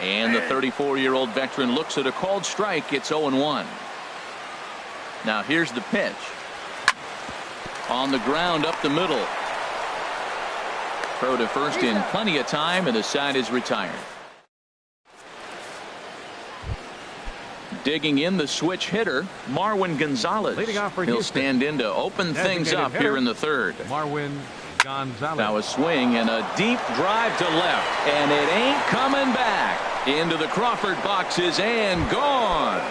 And the 34-year-old veteran looks at a called strike. It's 0-1. Now here's the pitch. On the ground up the middle. Throw to first in plenty of time, and the side is retired. Digging in the switch hitter, Marwin Gonzalez. He'll stand in to open things up here in the third.
Marwin Gonzalez.
Now a swing and a deep drive to left, and it ain't coming back. Into the Crawford boxes and gone.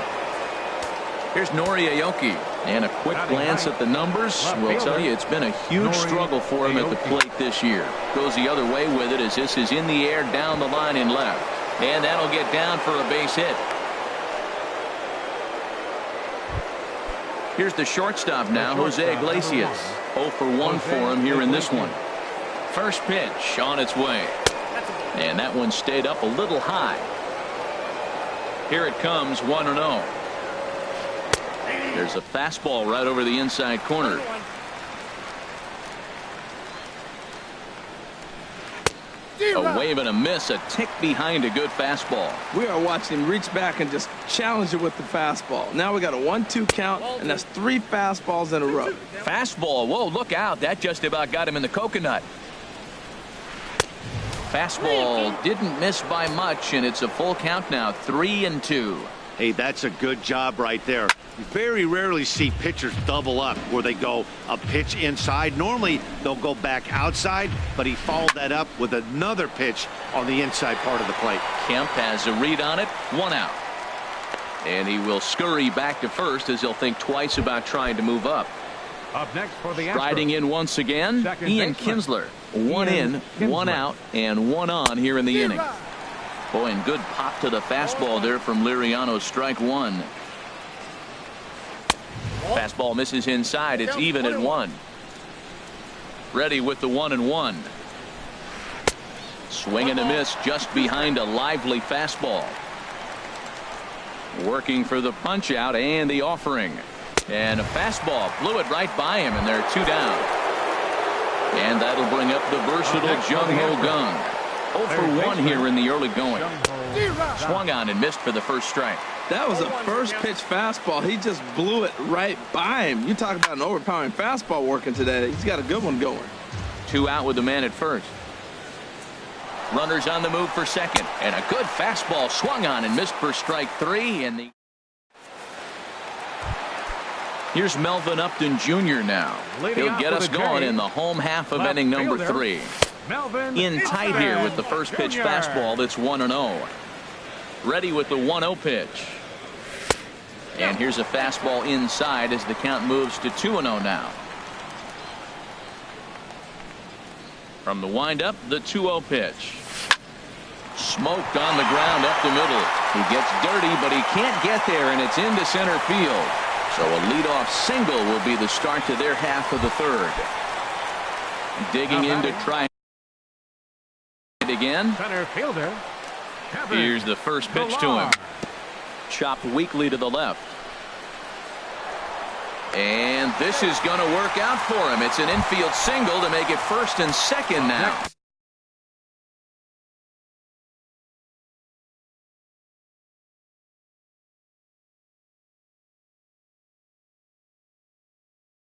Here's Nori Aoki, and a quick glance at the numbers will tell you it's been a huge struggle for him at the plate this year. Goes the other way with it as this is in the air down the line and left, and that'll get down for a base hit. Here's the shortstop now, Jose Iglesias. 0 for 1 for him here in this one. First pitch on its way, and that one stayed up a little high. Here it comes, 1-0. There's a fastball right over the inside corner. A wave and a miss, a tick behind a good fastball.
We are watching him reach back and just challenge it with the fastball. Now we got a 1-2 count, and that's 3 fastballs in a row.
Fastball, whoa, look out. That just about got him in the coconut. Fastball didn't miss by much, and it's a full count now, 3-2.
Hey, that's a good job right there. You very rarely see pitchers double up where they go a pitch inside. Normally they'll go back outside, but he followed that up with another pitch on the inside part of the plate.
Kemp has a read on it, 1 out. And he will scurry back to first as he'll think twice about trying to move up.
Up next for the Astros.
Riding in once again, Ian Kinsler. 1 in, 1 out, and 1 on here in the inning. Boy, and good pop to the fastball there from Liriano, strike 1. Fastball misses inside. It's even at 1. Ready with the 1-1. Swing and a miss just behind a lively fastball. Working for the punch out and the offering. And a fastball blew it right by him, and they're 2 down. And that'll bring up the versatile Jung Ho Gung. 0 for 1 here in the early going. Swung on and missed for the first strike.
That was a first pitch fastball. He just blew it right by him. You talk about an overpowering fastball working today. He's got a good one going.
2 out with the man at first. Runners on the move for second, and a good fastball swung on and missed for strike 3. And here's Melvin Upton Jr. now. He'll get us going in the home half of inning number 3. In tight here with the first pitch fastball. That's 1-0. Ready with the 1-0 pitch. And here's a fastball inside as the count moves to 2-0 now. From the windup, the 2-0 pitch. Smoked on the ground up the middle. He gets dirty, but he can't get there, and it's into center field. So a leadoff single will be the start to their half of the third. Digging in to try to again.
Center fielder.
Here's the first pitch to him. Chopped weakly to the left. And this is going to work out for him. It's an infield single to make it first and second now.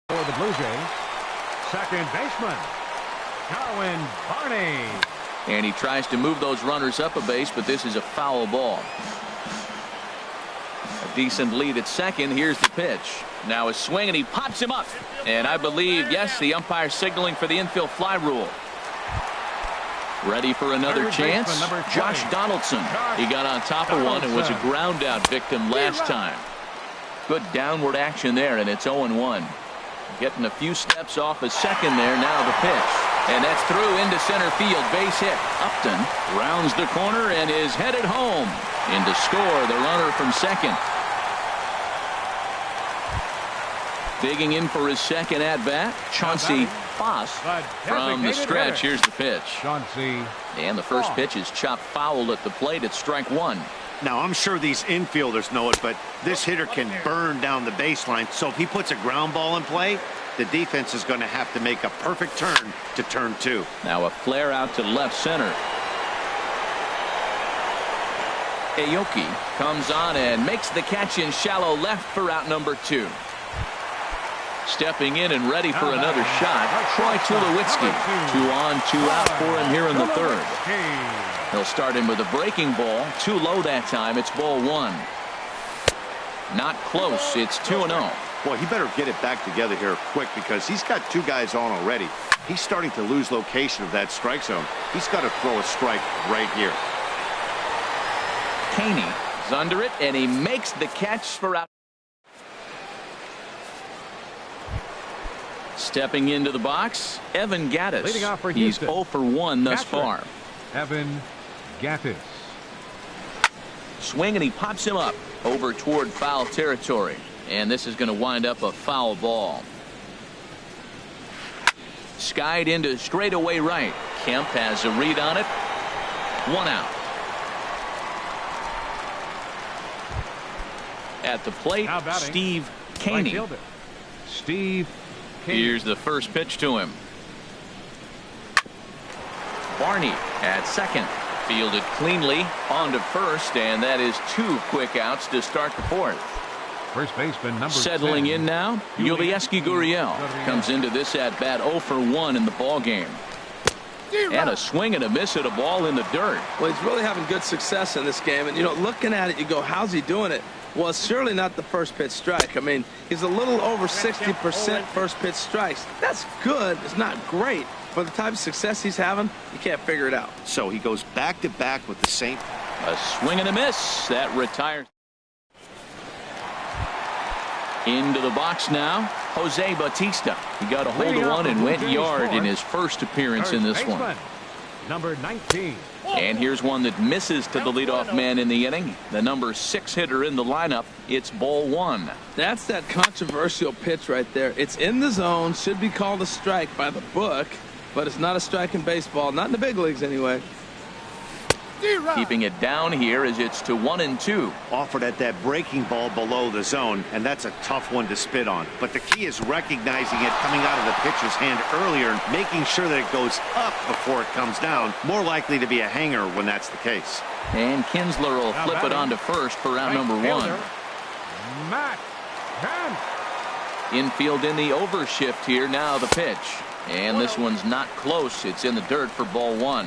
For the Blue Jays, second baseman, Barney.
And he tries to move those runners up a base, but this is a foul ball. A decent lead at second. Here's the pitch. Now a swing, and he pops him up. And I believe, yes, the umpire signaling for the infield fly rule. Ready for another chance? Josh Donaldson. He got on top of one and was a ground out victim last time. Good downward action there, and it's 0-1. Getting a few steps off a second there. Now the pitch. And that's through into center field. Base hit. Upton rounds the corner and is headed home. In to score the runner from second. Digging in for his second at-bat, Chauncey Foss from the stretch. Here's the pitch. And the first pitch is chopped foul at the plate at strike one.
Now, I'm sure these infielders know it, but this hitter can burn down the baseline. So if he puts a ground ball in play, the defense is going to have to make a perfect turn to turn two.
Now a flare out to left center. Aoki comes on and makes the catch in shallow left for out number 2. Stepping in and ready for another shot, Troy Tulowitzki. 2 on, 2 out for him here in the third. He'll start him with a breaking ball. Too low that time. It's ball 1. Not close. It's 2-0.
Boy, he better get it back together here quick because he's got 2 guys on already. He's starting to lose location of that strike zone. He's got to throw a strike right here.
Caney is under it, and he makes the catch for out. Stepping into the box, Evan Gattis. He's 0 for 1 thus far.
Evan Gattis.
Swing, and he pops him up over toward foul territory. And this is going to wind up a foul ball. Skied into straightaway right. Kemp has a read on it. 1 out. At the plate, Steve Caney.
Steve Caney.
Here's the first pitch to him. Barney at second. Fielded cleanly on to first, and that is 2 quick outs to start the fourth.
First baseman number
Settling
10.
in now, Yulieski Gurriel comes into this at bat 0 for 1 in the ball game. And a swing and a miss at a ball in the dirt.
Well, he's really having good success in this game. And, you know, looking at it, you go, how's he doing it? Well, it's surely not the first pitch strike. I mean, he's a little over 60% first pitch strikes. That's good. It's not great. But the type of success he's having, you can't figure it out.
So he goes back-to-back with the same.
A swing and a miss. That retires. Into the box now, Jose Bautista. He got a hold of one and went yard in his first appearance in this one.
Number 19.
And here's one that misses to the leadoff man in the inning. The number 6 hitter in the lineup. It's ball 1.
That's that controversial pitch right there. It's in the zone, should be called a strike by the book, but it's not a strike in baseball, not in the big leagues anyway.
Keeping it down here as it's to 1-2.
Offered at that breaking ball below the zone, and that's a tough one to spit on. But the key is recognizing it coming out of the pitcher's hand earlier and making sure that it goes up before it comes down. More likely to be a hanger when that's the case.
And Kinsler will flip it on to first for out number 1.
Matt Kemp.
Infield in the overshift here. Now the pitch. And this one's not close. It's in the dirt for ball 1.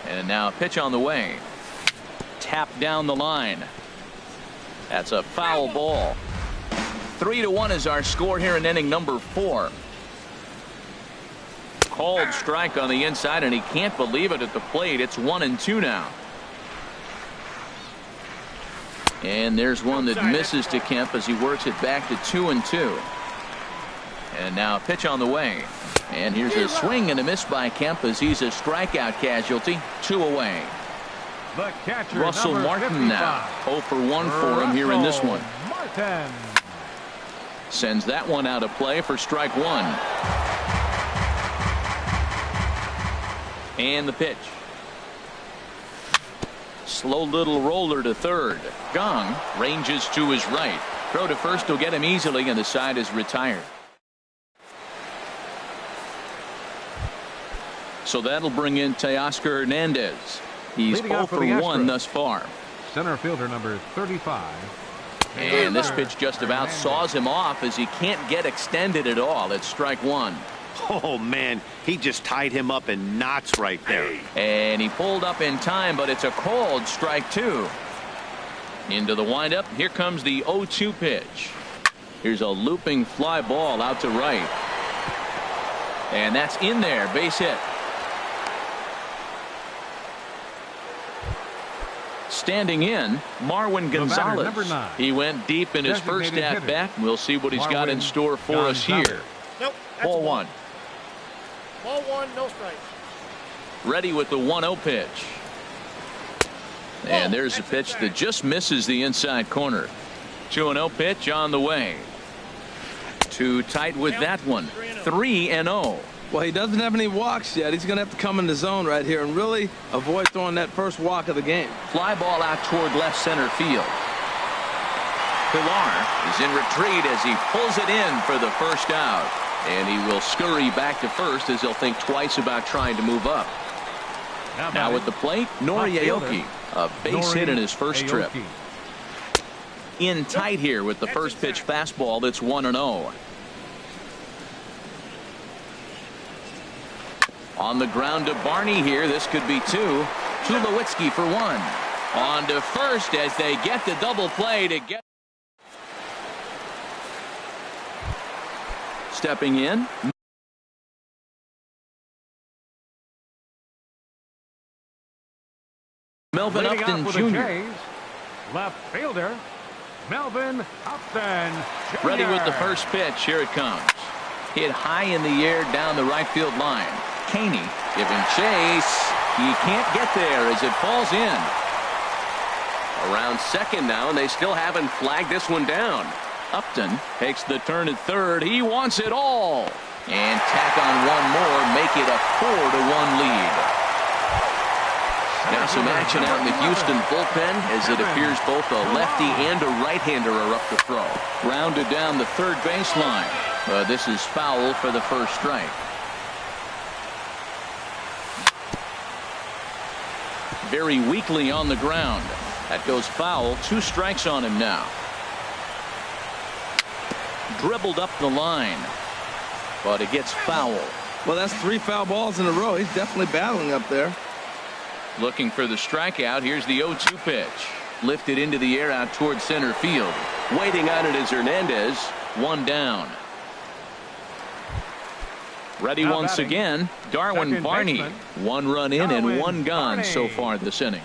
And now a pitch on the way. Tap down the line. That's a foul ball. 3-1 is our score here in inning number 4. Called strike on the inside, and he can't believe it at the plate. It's 1-2 now. And there's one that misses to Kemp as he works it back to 2-2. And now a pitch on the way. And here's a swing and a miss by Kemp as he's a strikeout casualty. 2 away.
The catcher,
Russell Martin
55.
now 0 for 1 for him here in this one.
Martin.
Sends that one out of play for strike 1. And the pitch. Slow little roller to third. Gong ranges to his right. Throw to first will get him easily, and the side is retired. So that'll bring in Teoscar Hernandez. He's 0 for 1 thus far.
Center fielder number 35.
And this pitch just about saws him off as he can't get extended at all. It's strike one.
Oh, man, he just tied him up in knots right there.
And he pulled up in time, but it's a cold strike two. Into the windup. Here comes the 0-2 pitch. Here's a looping fly ball out to right. And that's in there. Base hit. Standing in, Marwin Gonzalez. He went deep in his first at bat. We'll see what he's got in store for us here.
Nope.
Ball one.
Ball one, no strikes.
Ready with the 1-0 pitch. And there's a pitch that just misses the inside corner. 2-0 pitch on the way. Too tight with that one. 3-0.
Well, he doesn't have any walks yet. He's going to have to come in the zone right here and really avoid throwing that first walk of the game.
Fly ball out toward left center field. Pilar is in retreat as he pulls it in for the first out. And he will scurry back to first as he'll think twice about trying to move up. Now at the plate, Nori Aoki. A base hit in his first trip. In tight here with the first pitch fastball that's 1-0. On the ground to Barney here. This could be two. Tulowitzki for one. On to first as they get the double play to get. Stepping in. Melvin Upton Jr.
Left fielder Melvin Upton Jr.
Ready with the first pitch. Here it comes. Hit high in the air down the right field line. Caney giving chase. He can't get there as it falls in. Around second now, and they still haven't flagged this one down. Upton takes the turn at third. He wants it all. And tack on one more, make it a 4-1 lead. Now some action out in the Houston bullpen as it appears both a lefty and a right-hander are up to throw. Rounded down the third baseline. This is foul for the first strike. Very weakly on the ground. That goes foul. 2 strikes on him now. Dribbled up the line, but it gets foul.
Well, that's 3 foul balls in a row. He's definitely battling up there.
Looking for the strikeout. Here's the 0-2 pitch. Lifted into the air out toward center field. Waiting on it is Hernandez. 1 down. Ready now once batting. Again, Darwin Second Barney. Baseman. 1 run in Darwin and 1 gone Barney. So far this inning.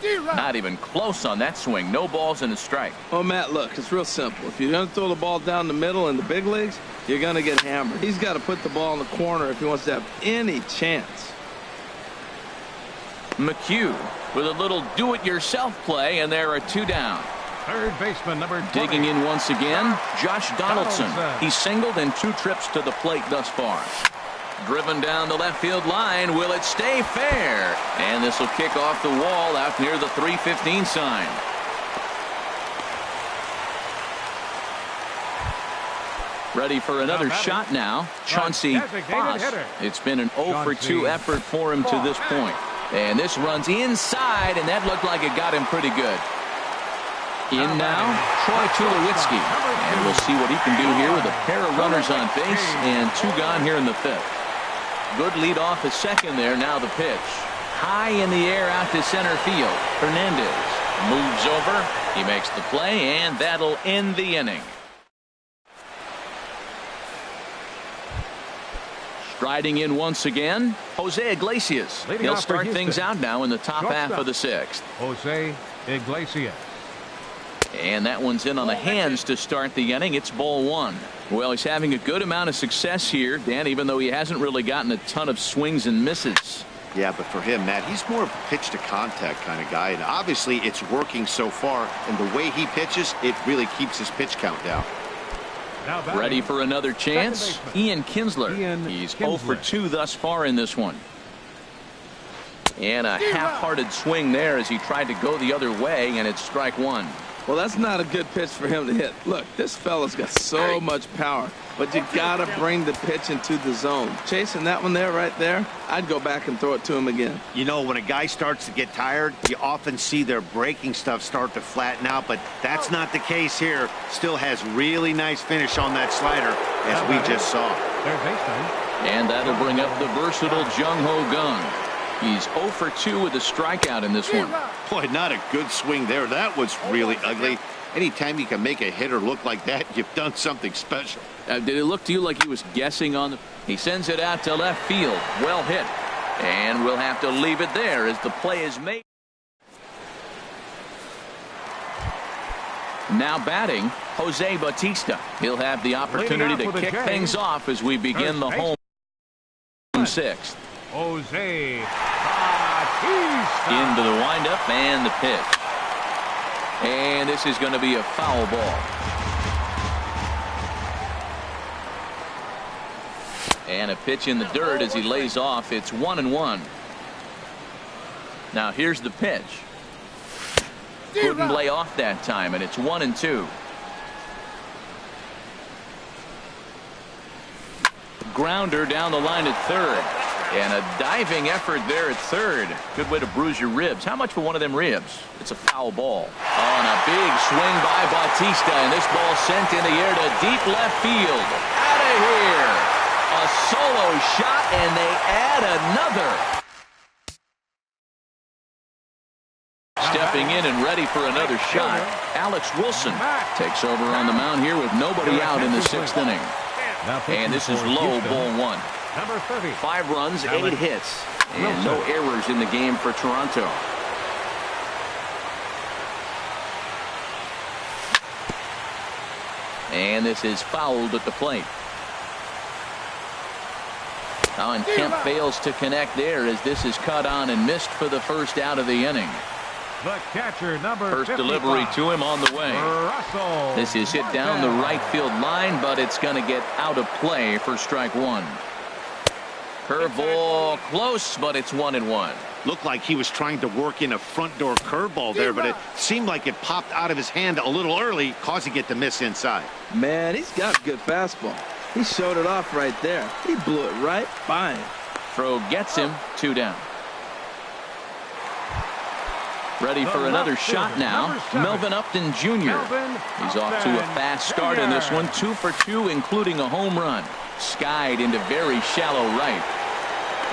Not even close on that swing. No balls and a strike.
Oh, Matt, look, it's real simple. If you're going to throw the ball down the middle in the big leagues, you're going to get hammered. He's got to put the ball in the corner if he wants to have any chance.
McHugh with a little do-it-yourself play, and there are 2 down.
Third baseman number 20.
Digging in once again, Josh Donaldson. He's singled in 2 trips to the plate thus far. Driven down the left field line. Will it stay fair? And this will kick off the wall out near the 315 sign. Ready for another shot now. Chauncey Foss. It's been an 0 for 2 effort for him to this point. And this runs inside, and that looked like it got him pretty good. In now, Troy Tulowitzki. And we'll see what he can do here with a pair of runners on base and 2 gone here in the 5th. Good lead off at second there. Now the pitch. High in the air out to center field. Hernandez moves over. He makes the play, and that'll end the inning. Striding in once again, Jose Iglesias. He'll start things out now in the top half of the 6th.
Jose Iglesias.
And that one's in on the hands to start the inning. It's ball 1. Well, he's having a good amount of success here, Dan, even though he hasn't really gotten a ton of swings and misses.
Yeah, but for him, Matt, he's more of a pitch to contact kind of guy, and obviously it's working so far, and the way he pitches, it really keeps his pitch count down.
Ready for another chance? Ian Kinsler. He's 0 for 2 thus far in this one. And a half-hearted swing there as he tried to go the other way, and it's strike one.
Well, that's not a good pitch for him to hit. Look, this fella's got so much power, but you got to bring the pitch into the zone. Chasing that one there, right there, I'd go back and throw it to him again.
You know, when a guy starts to get tired, you often see their breaking stuff start to flatten out, but that's not the case here. Still has really nice finish on that slider, as we just saw.
And that'll bring up the versatile Jung-Ho Kang. He's 0 for 2 with a strikeout in this one.
Boy, not a good swing there. That was really ugly. Anytime you can make a hitter look like that, you've done something special.
Did it look to you like he was guessing on the... He sends it out to left field. Well hit. And we'll have to leave it there as the play is made. Now batting, Jose Bautista. He'll have the opportunity to kick things off as we begin the home sixth.
Jose Bautista.
Into the windup and the pitch. And this is going to be a foul ball. And a pitch in the dirt as he lays off. It's 1-1. Now here's the pitch. Couldn't lay off that time, and it's 1-2. Grounder down the line at third. And a diving effort there at third. Good way to bruise your ribs. How much for one of them ribs? It's a foul ball. Oh, and a big swing by Bautista, and this ball sent in the air to deep left field. Out of here. A solo shot, and they add another. Stepping in and ready for another shot, Alex Wilson takes over on the mound here with nobody out in the sixth inning. And this is low, ball one. 5 runs, 8 hits, and no errors in the game for Toronto. And this is fouled at the plate. Now, and Kemp fails to connect there as this is cut on and missed for the first out of the inning.
The catcher, number
First
55.
delivery to him on the way.
Russell.
This is hit down the right field line, but it's going to get out of play for strike one. Curveball close, but it's 1-1.
Looked like he was trying to work in a front door curveball there, but it seemed like it popped out of his hand a little early, causing it to miss inside.
Man, he's got a good fastball. He showed it off right there. He blew it right by him.
Throw gets him, 2 down. Ready for another shot now. Melvin Upton Jr. He's off to a fast start in this one. 2 for 2, including a home run. Skied into very shallow right.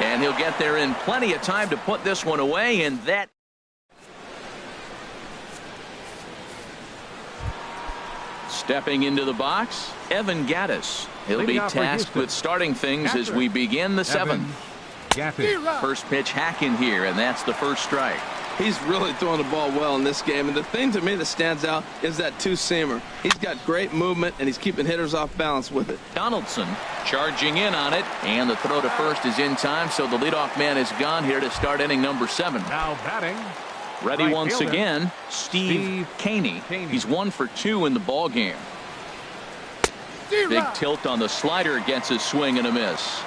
And he'll get there in plenty of time to put this one away, and that... Stepping into the box, Evan Gattis. He'll be tasked with starting things as we begin the 7th. First pitch hack in here, and that's the first strike.
He's really throwing the ball well in this game, and the thing to me that stands out is that two-seamer. He's got great movement, and he's keeping hitters off balance with it.
Donaldson charging in on it, and the throw to first is in time, so the leadoff man is gone here to start inning number 7.
Now batting.
Ready
right
once
fielder,
again, Steve Caney. He's 1 for 2 in the ball game. Big tilt on the slider, gets a swing and a miss.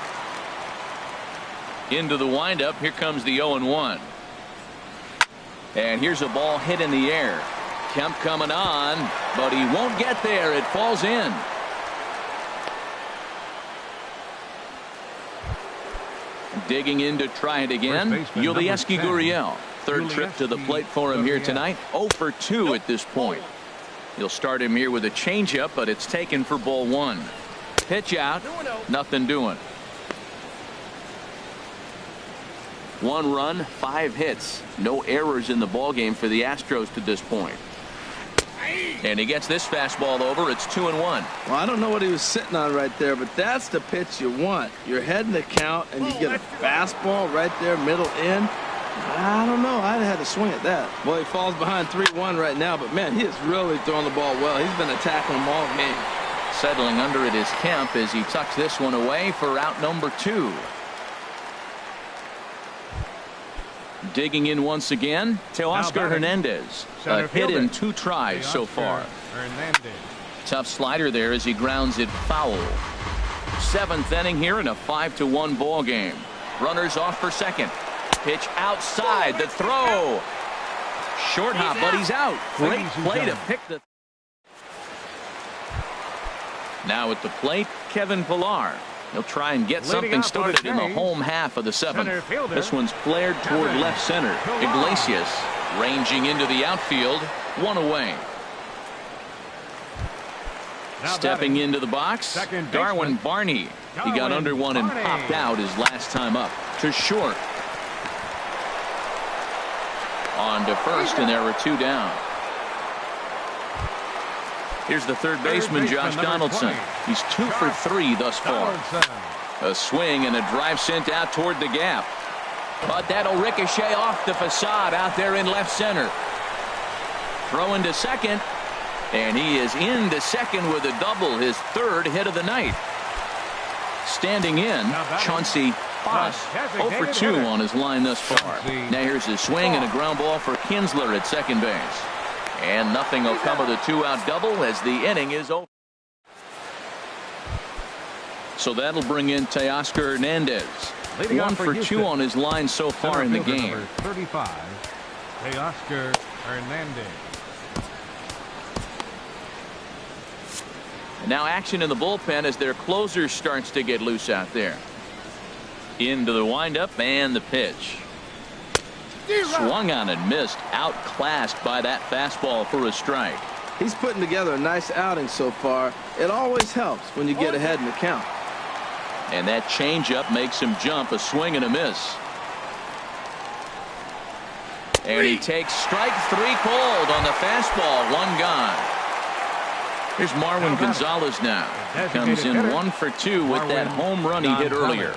Into the windup, here comes the 0-1. And here's a ball hit in the air. Kemp coming on, but he won't get there. It falls in. Digging in to try it again, Yulieski Gurriel. Third trip to the plate for him here tonight. 0 for 2 at this point. You'll start him here with a changeup, but it's taken for ball 1. Pitch out, nothing doing. 1 run, 5 hits. No errors in the ballgame for the Astros to this point. And he gets this fastball over. It's 2-1.
Well, I don't know what he was sitting on right there, but that's the pitch you want. You're heading the count, and you get a fastball right there, middle in. I don't know. I'd have had to swing at that. Well, he falls behind 3-1 right now, but, man, he is really throwing the ball well. He's been attacking them all game.
Settling under it is Kemp as he tucks this one away for out number 2. Digging in once again, Teoscar Hernandez. A hit in 2 tries so far. Tough slider there as he grounds it foul. 7th inning here in a 5-1 ball game. Runners off for second. Pitch outside. The throw. Short hop, but he's out. Great play to pick the. Now at the plate, Kevin Pillar. He'll try and get something started in the home half of the seventh. This one's flared toward left center. Iglesias ranging into the outfield. One away. Stepping into the box, Darwin Barney. He got under one and popped out his last time up. To short. On to first, and there are two down. Here's the third baseman, Josh Donaldson. He's 2 for 3 thus far. A swing and a drive sent out toward the gap. But that'll ricochet off the facade out there in left center. Throw into second. And he is into second with a double, his third hit of the night. Standing in, Chauncey Foss, 0 for 2 on his line thus far. Now here's his swing and a ground ball for Kinsler at second base. And nothing will come of the 2-out double as the inning is over. So that'll bring in Teoscar Hernandez. 1 for 2 on his line so far in the game.
35, Teoscar Hernandez.
And now action in the bullpen as their closer starts to get loose out there. Into the windup and the pitch. Swung on and missed. Outclassed by that fastball for a strike.
He's putting together a nice outing so far. It always helps when you get ahead in the count.
And that changeup makes him jump. A swing and a miss. And he takes strike 3 cold on the fastball. 1 gone. Here's Marwin Gonzalez now. He comes in 1 for 2 with that home run he hit earlier.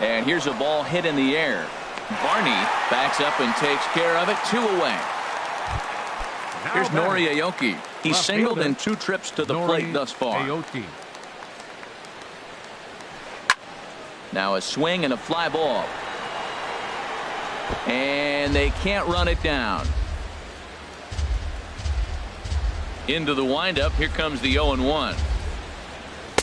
And here's a ball hit in the air. Barney backs up and takes care of it. 2 away. Here's Nori Aoki. He's singled in 2 trips to the plate thus far. Now a swing and a fly ball. And they can't run it down. Into the windup. Here comes the 0-1.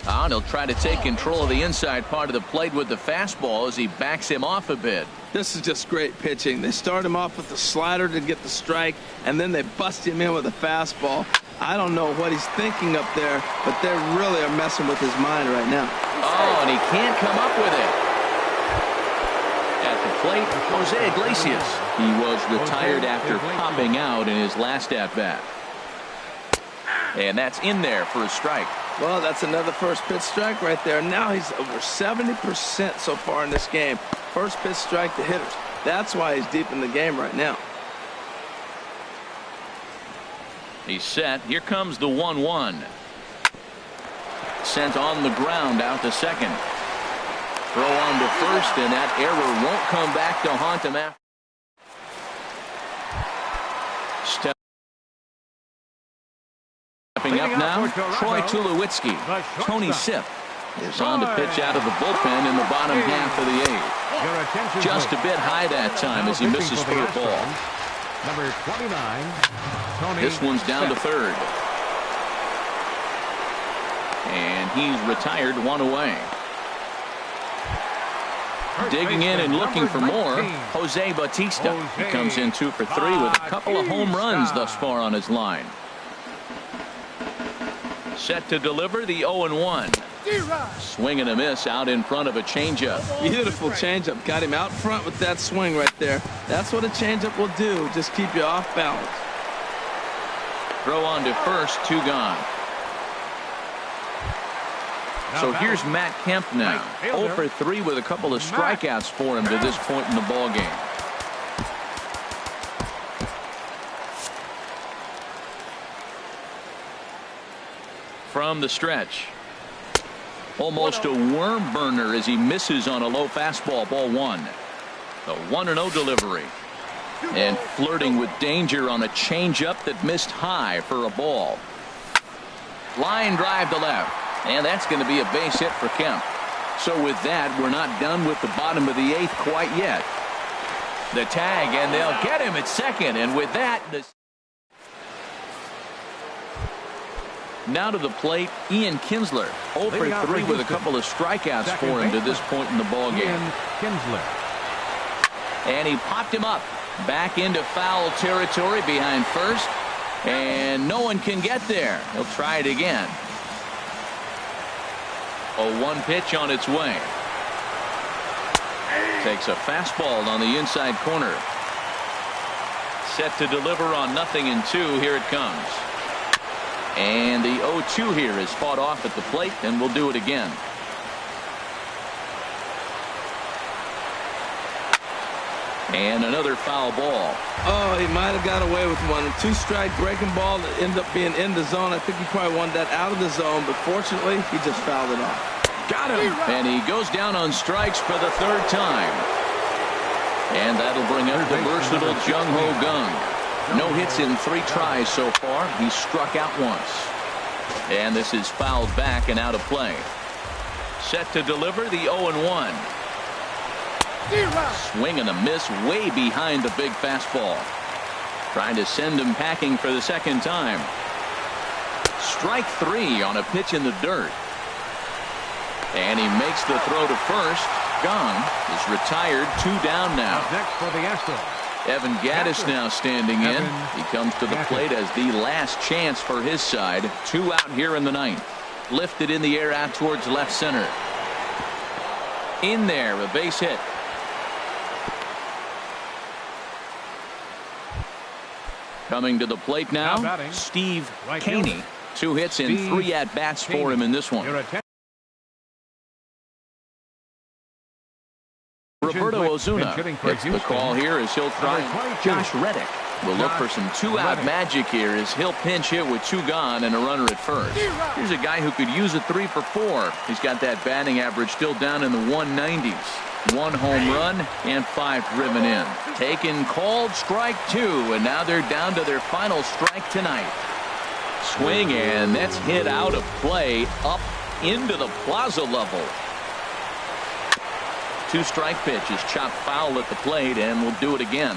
And he'll try to take control of the inside part of the plate with the fastball as he backs him off a bit.
This is just great pitching. They start him off with the slider to get the strike, and then they bust him in with a fastball. I don't know what he's thinking up there, but they really are messing with his mind right now.
Oh, and he can't come up with it. At the plate, Jose Iglesias. He was retired after popping out in his last at-bat. And that's in there for a strike.
Well, that's another first pitch strike right there. Now he's over 70% so far in this game. First pitch strike to hitters. That's why he's deep in the game right now.
He's set. Here comes the 1-1. Sent on the ground out to second. Throw on to first, and that error won't come back to haunt him after. Stepping up now, Troy Tulowitzki. Tony Sipp is on to pitch out of the bullpen in the bottom half of the 8th. Just a bit high that time as he misses for a ball.
Number 29, Tony.
This one's down to third. And he's retired, 1 away. Digging in and looking for more, Jose Bautista. He comes in 2 for 3 with a couple of home runs thus far on his line. Set to deliver the 0-1. Swing and a miss out in front of a changeup.
Beautiful changeup. Got him out front with that swing right there. That's what a changeup will do. Just keep you off balance.
Throw on to first, 2 gone. So here's Matt Kemp now. 0 for 3 with a couple of strikeouts for him to this point in the ball game. From the stretch. Almost a worm burner as he misses on a low fastball. Ball 1. The 1-0 delivery. And flirting with danger on a changeup that missed high for a ball. Line drive to left. And that's going to be a base hit for Kemp. So with that, we're not done with the bottom of the 8th quite yet. The tag, and they'll get him at second. And with that, now to the plate, Ian Kinsler. 0 for 3 with a couple of strikeouts for him to this point in the ball game.
Ian Kinsler.
And he popped him up. Back into foul territory behind first. And no one can get there. He'll try it again. A 1 pitch on its way. Takes a fastball on the inside corner. Set to deliver on 0-2. Here it comes. And the 0-2 here is fought off at the plate, and we'll do it again. And another foul ball.
Oh, he might have got away with one. A 2-strike breaking ball that ended up being in the zone. I think he probably wanted that out of the zone, but fortunately, he just fouled it off.
Got him. And he goes down on strikes for the 3rd time. And that'll bring up the versatile Jung-Ho Kang. No hits in 3 tries so far. He struck out once. And this is fouled back and out of play. Set to deliver the 0-1. Swing and a miss way behind the big fastball. Trying to send him packing for the 2nd time. Strike 3 on a pitch in the dirt. And he makes the throw to first. Kang is retired. 2 down now.
Next for the Astros.
Evan Gattis now standing in. He comes to the plate as the last chance for his side. 2 out here in the 9th. Lifted in the air out towards left center. In there, a base hit. Coming to the plate now, Steve Caney. 2 hits and 3 at-bats for him in this one. Roberto Ozuna gets the call here as he'll try. Josh Reddick will look for some 2-out magic here as he'll pinch hit with 2 gone and a runner at first. Here's a guy who could use a 3 for 4. He's got that batting average still down in the 190s. 1 home run and 5 driven in. Taken, called, strike 2, and now they're down to their final strike tonight. Swing, and that's hit out of play up into the plaza level. 2-strike pitch is chopped foul at the plate, and we'll do it again.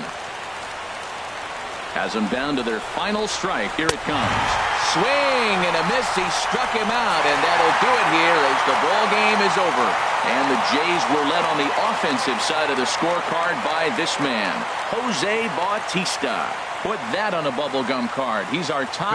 Has them down to their final strike. Here it comes. Swing and a miss. He struck him out, and that'll do it here as the ball game is over. And the Jays were led on the offensive side of the scorecard by this man, Jose Bautista. Put that on a bubblegum card. He's our top.